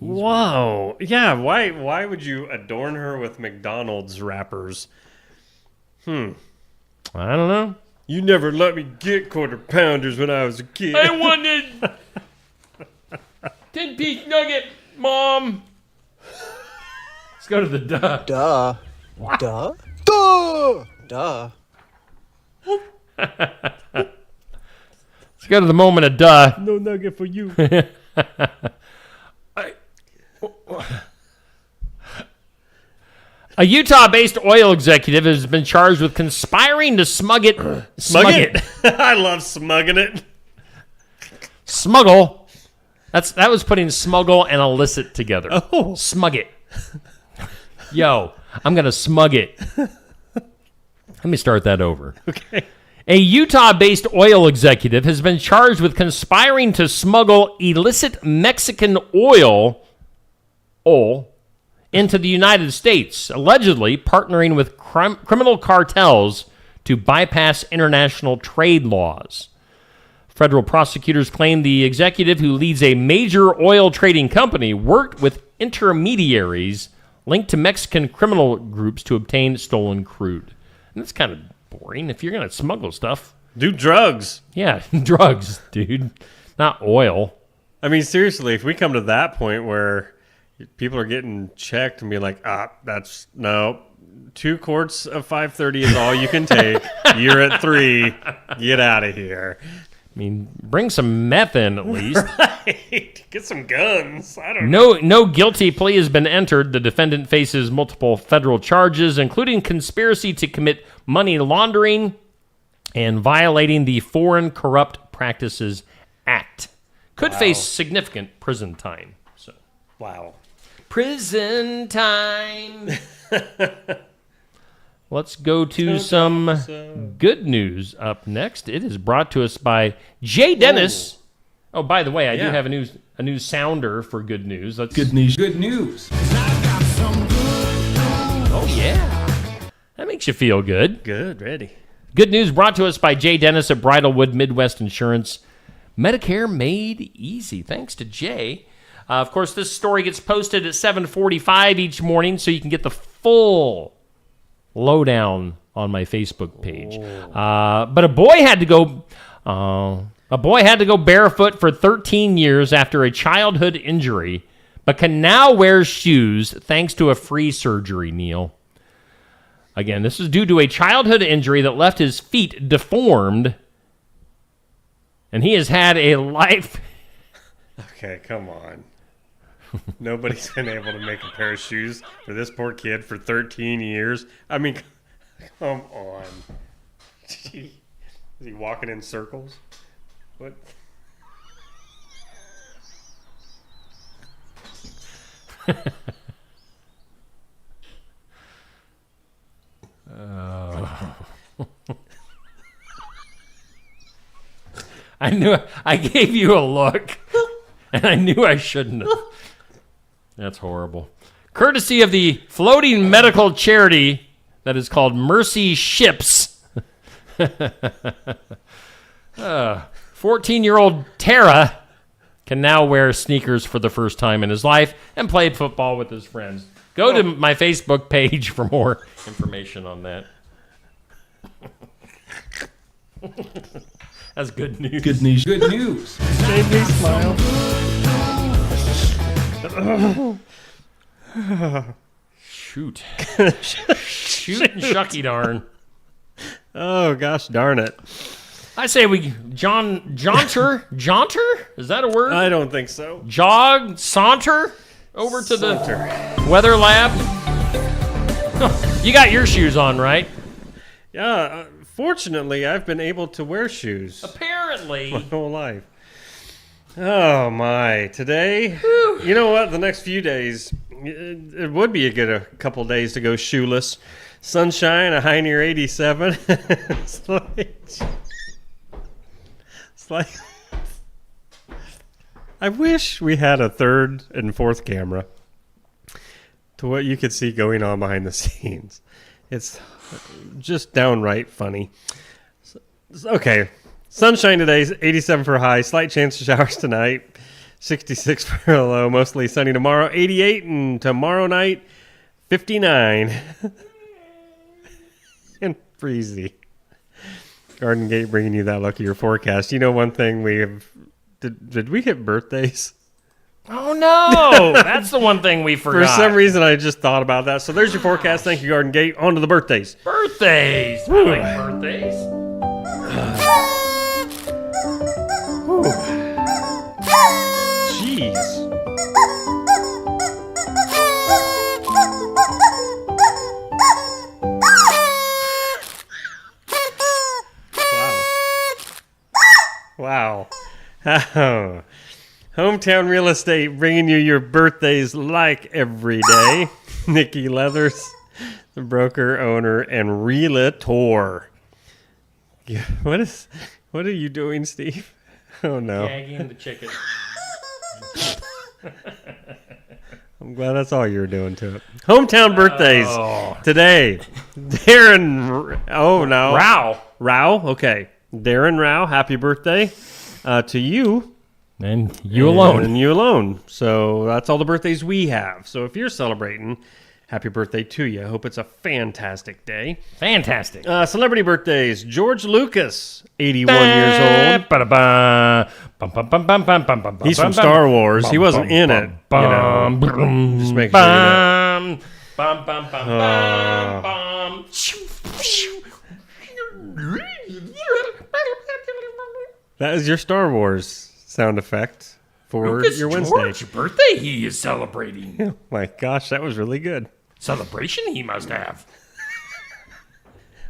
Whoa. Yeah, why would you adorn her with McDonald's wrappers? I don't know. You never let me get quarter pounders when I was a kid. I wanted 10-piece nugget, Mom. Let's go to the duh. Duh. What? Duh? Duh! Duh. Let's go to the moment of duh. No nugget for you. A Utah-based oil executive has been charged with conspiring to smug it. I love smugging it. Smuggle. That was putting smuggle and illicit together. Oh. Smug it. Yo, I'm going to smug it. Let me start that over. Okay. A Utah-based oil executive has been charged with conspiring to smuggle illicit Mexican oil into the United States, allegedly partnering with criminal cartels to bypass international trade laws. Federal prosecutors claim the executive, who leads a major oil trading company, worked with intermediaries linked to Mexican criminal groups to obtain stolen crude. And that's kind of boring. If you're going to smuggle stuff, do drugs. Yeah, drugs, dude. Not oil. I mean, seriously, if we come to that point where people are getting checked and be like, that's no, 2 quarts of 530 is all you can take. You're at 3. Get out of here. I mean, bring some meth in at least. Right. Get some guns. I don't know. No guilty plea has been entered. The defendant faces multiple federal charges, including conspiracy to commit money laundering and violating the Foreign Corrupt Practices Act. Could face significant prison time. So, wow. Prison time. Let's go to some good news up next. It is brought to us by Jay Dennis. Oh, by the way, I do have a new sounder for good news. Good news. Good news. Oh, yeah. That makes you feel good. Good, ready. Good news brought to us by Jay Dennis at Bridalwood Midwest Insurance. Medicare made easy. Thanks to Jay. Of course, this story gets posted at 7:45 each morning, so you can get the full lowdown on my Facebook page. But a boy had to go barefoot for 13 years after a childhood injury, but can now wear shoes thanks to a free surgery, Neil. Again, this is due to a childhood injury that left his feet deformed, and he has had a life Okay, come on. Nobody's been able to make a pair of shoes for this poor kid for 13 years. I mean, come on. Gee. Is he walking in circles? What? I knew I gave you a look, and I knew I shouldn't have. That's horrible. Courtesy of the floating medical charity that is called Mercy Ships. 14-year-old Tara can now wear sneakers for the first time in his life and play football with his friends. Go to my Facebook page for more information on that. That's good news. Good news. Good news. Made me smile. Shoot. Shoot and shucky darn. Oh, gosh darn it. I say we jaunter? Is that a word? I don't think so. Jog, saunter over to the weather lab. You got your shoes on, right? Yeah, fortunately, I've been able to wear shoes. Apparently. My whole life. Oh, my. Today, you know what? The next few days, it would be a couple days to go shoeless. Sunshine, a high near 87. It's like I wish we had a third and fourth camera to what you could see going on behind the scenes. It's just downright funny. Okay, sunshine today, 87 for a high, slight chance of showers tonight, 66 for a low, mostly sunny tomorrow, 88, and tomorrow night, 59. And breezy. Garden Gate bringing you that luck of your forecast. You know, one thing we have... Did we hit birthdays? Oh, no. That's the one thing we forgot. For some reason, I just thought about that. So there's your forecast. Thank you, Garden Gate. On to the birthdays. Birthdays. I like birthdays. Jeez. Wow. Hometown Real Estate bringing you your birthdays like every day. Nikki Leathers, the broker, owner, and realtor. What are you doing, Steve? Oh, no. Gagging the chicken. I'm glad that's all you were doing to it. Hometown birthdays today. Darren. Oh, no. Rao. Okay. Darren Rao, happy birthday to you. And you alone. And you alone. So that's all the birthdays we have. So if you're celebrating, happy birthday to you. I hope it's a fantastic day. Fantastic. Celebrity birthdays. George Lucas, 81 years old. He's from Star Wars. He wasn't in it. Just make sure you That is your Star Wars sound effect for Lucas your Wednesday. George birthday he is celebrating. Oh my gosh, that was really good. Celebration he must have.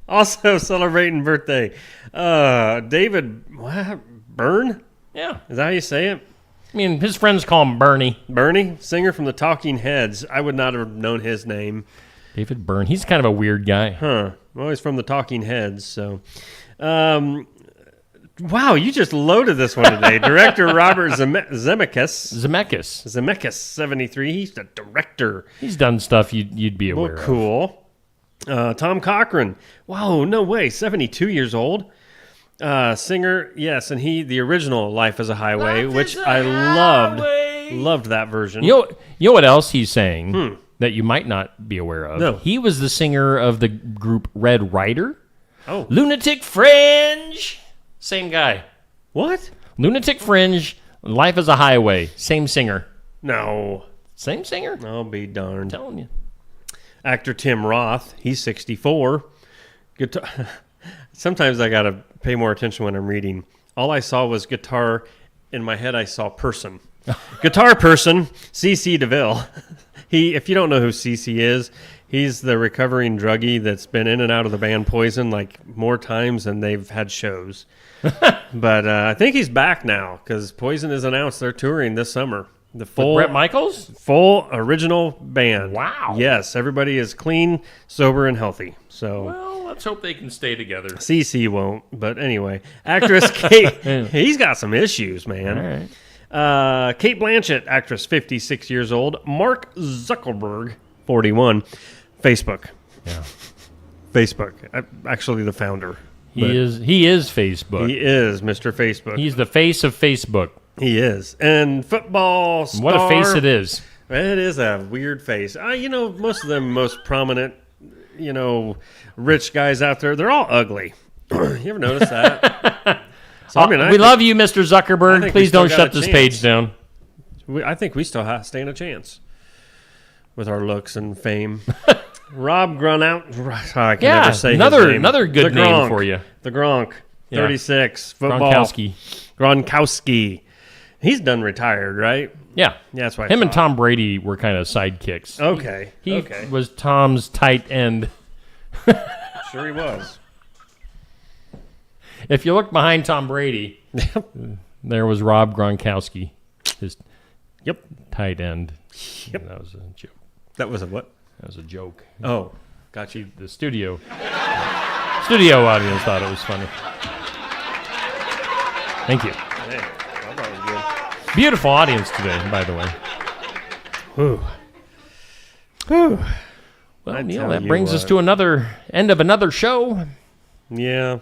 Also celebrating birthday, David Byrne? Yeah. Is that how you say it? I mean, his friends call him Bernie. Bernie? Singer from the Talking Heads. I would not have known his name. David Byrne. He's kind of a weird guy. Huh. Well, he's from the Talking Heads, so... wow, you just loaded this one today. Director Robert Zemeckis, 73. He's the director. He's done stuff you'd be aware of. Cool. Tom Cochran. Wow, no way. 72 years old. Singer, yes, and the original Life is a Highway, which I loved that version. You know what else he's saying that you might not be aware of? No. He was the singer of the group Red Rider. Oh. Lunatic Fringe. Same guy. What? Lunatic Fringe, Life is a Highway. Same singer. No. Same singer? I'll be darned. I'm telling you. Actor Tim Roth, he's 64. Sometimes I got to pay more attention when I'm reading. All I saw was guitar. In my head, I saw person. Guitar person, CC DeVille. If you don't know who CC is, he's the recovering druggie that's been in and out of the band Poison like more times than they've had shows. But I think he's back now because Poison has announced they're touring this summer. The full With Bret Michaels? Full original band. Wow. Yes, everybody is clean, sober, and healthy. So Well, let's hope they can stay together. CC won't, but anyway. Actress Kate, he's got some issues, man. All right. Kate Blanchett, actress, 56 years old. Mark Zuckerberg, 41. Facebook. Yeah. Facebook. Actually, the founder. He is Facebook. He is Mr. Facebook. He's the face of Facebook. He is. And football star. What a face it is. It is a weird face. Most of them most prominent, rich guys out there, they're all ugly. You ever notice that? So, we love you, Mr. Zuckerberg. Please don't shut this page down. I think we still stand a chance with our looks and fame. Rob Gronout. I can never say his name. Another good name for you. The Gronk. Yeah. 36. Football. Gronkowski. He's done retired, right? Yeah. That's why Him and Tom Brady were kind of sidekicks. Okay. He was Tom's tight end. Sure he was. If you look behind Tom Brady, there was Rob Gronkowski, his tight end. Yep. That was a joke. That was a what? That was a joke. Oh, got you. The studio audience thought it was funny. Thank you. Hey, I thought it was good. Beautiful audience today, by the way. Whew. Whew. Well, Neil, that brings us to end of another show. Yeah.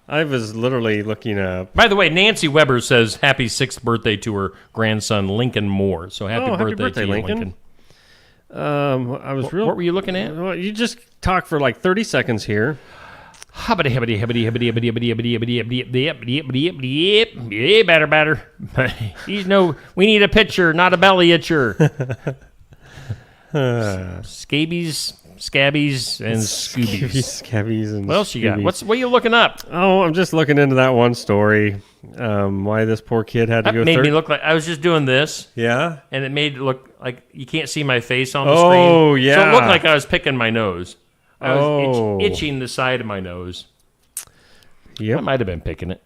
I was literally looking up. By the way, Nancy Weber says happy 6th birthday to her grandson, Lincoln Moore. So happy birthday to you, Lincoln. What were you looking at? Well, you just talk for like 30 seconds here. Batter. We need a pitcher, not a belly itcher. Scabbies, and Scoobies. Scabbies and what else you got? Scoobies. What are you looking up? Oh, I'm just looking into that one story. Why this poor kid had to go. Made me look like I was just doing this. Yeah, and it made it look like you can't see my face on the screen. Oh yeah, so it looked like I was picking my nose. I was itching the side of my nose. Yep, I might have been picking it.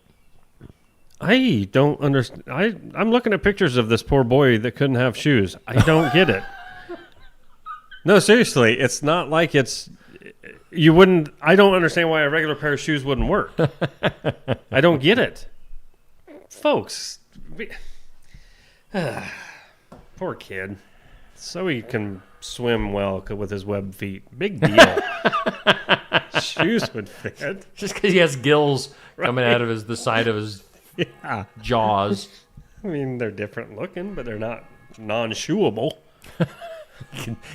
I don't understand. I'm looking at pictures of this poor boy that couldn't have shoes. I don't get it. No, seriously, it's not like you wouldn't. I don't understand why a regular pair of shoes wouldn't work. I don't get it, folks. Poor kid. So he can swim well with his webbed feet. Big deal. Shoes would fit. Just because he has gills coming out of the side of his jaws. I mean, they're different looking, but they're not non-shoeable.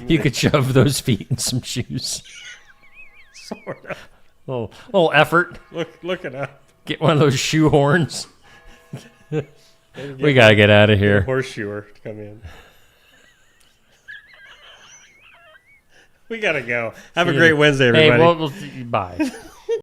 You could shove those feet in some shoes. Sort of. Little effort. Look it up. Get one of those shoe horns. We got to get out of here. Horseshoer to come in. We got to go. Have a great Wednesday, everybody. Hey, bye.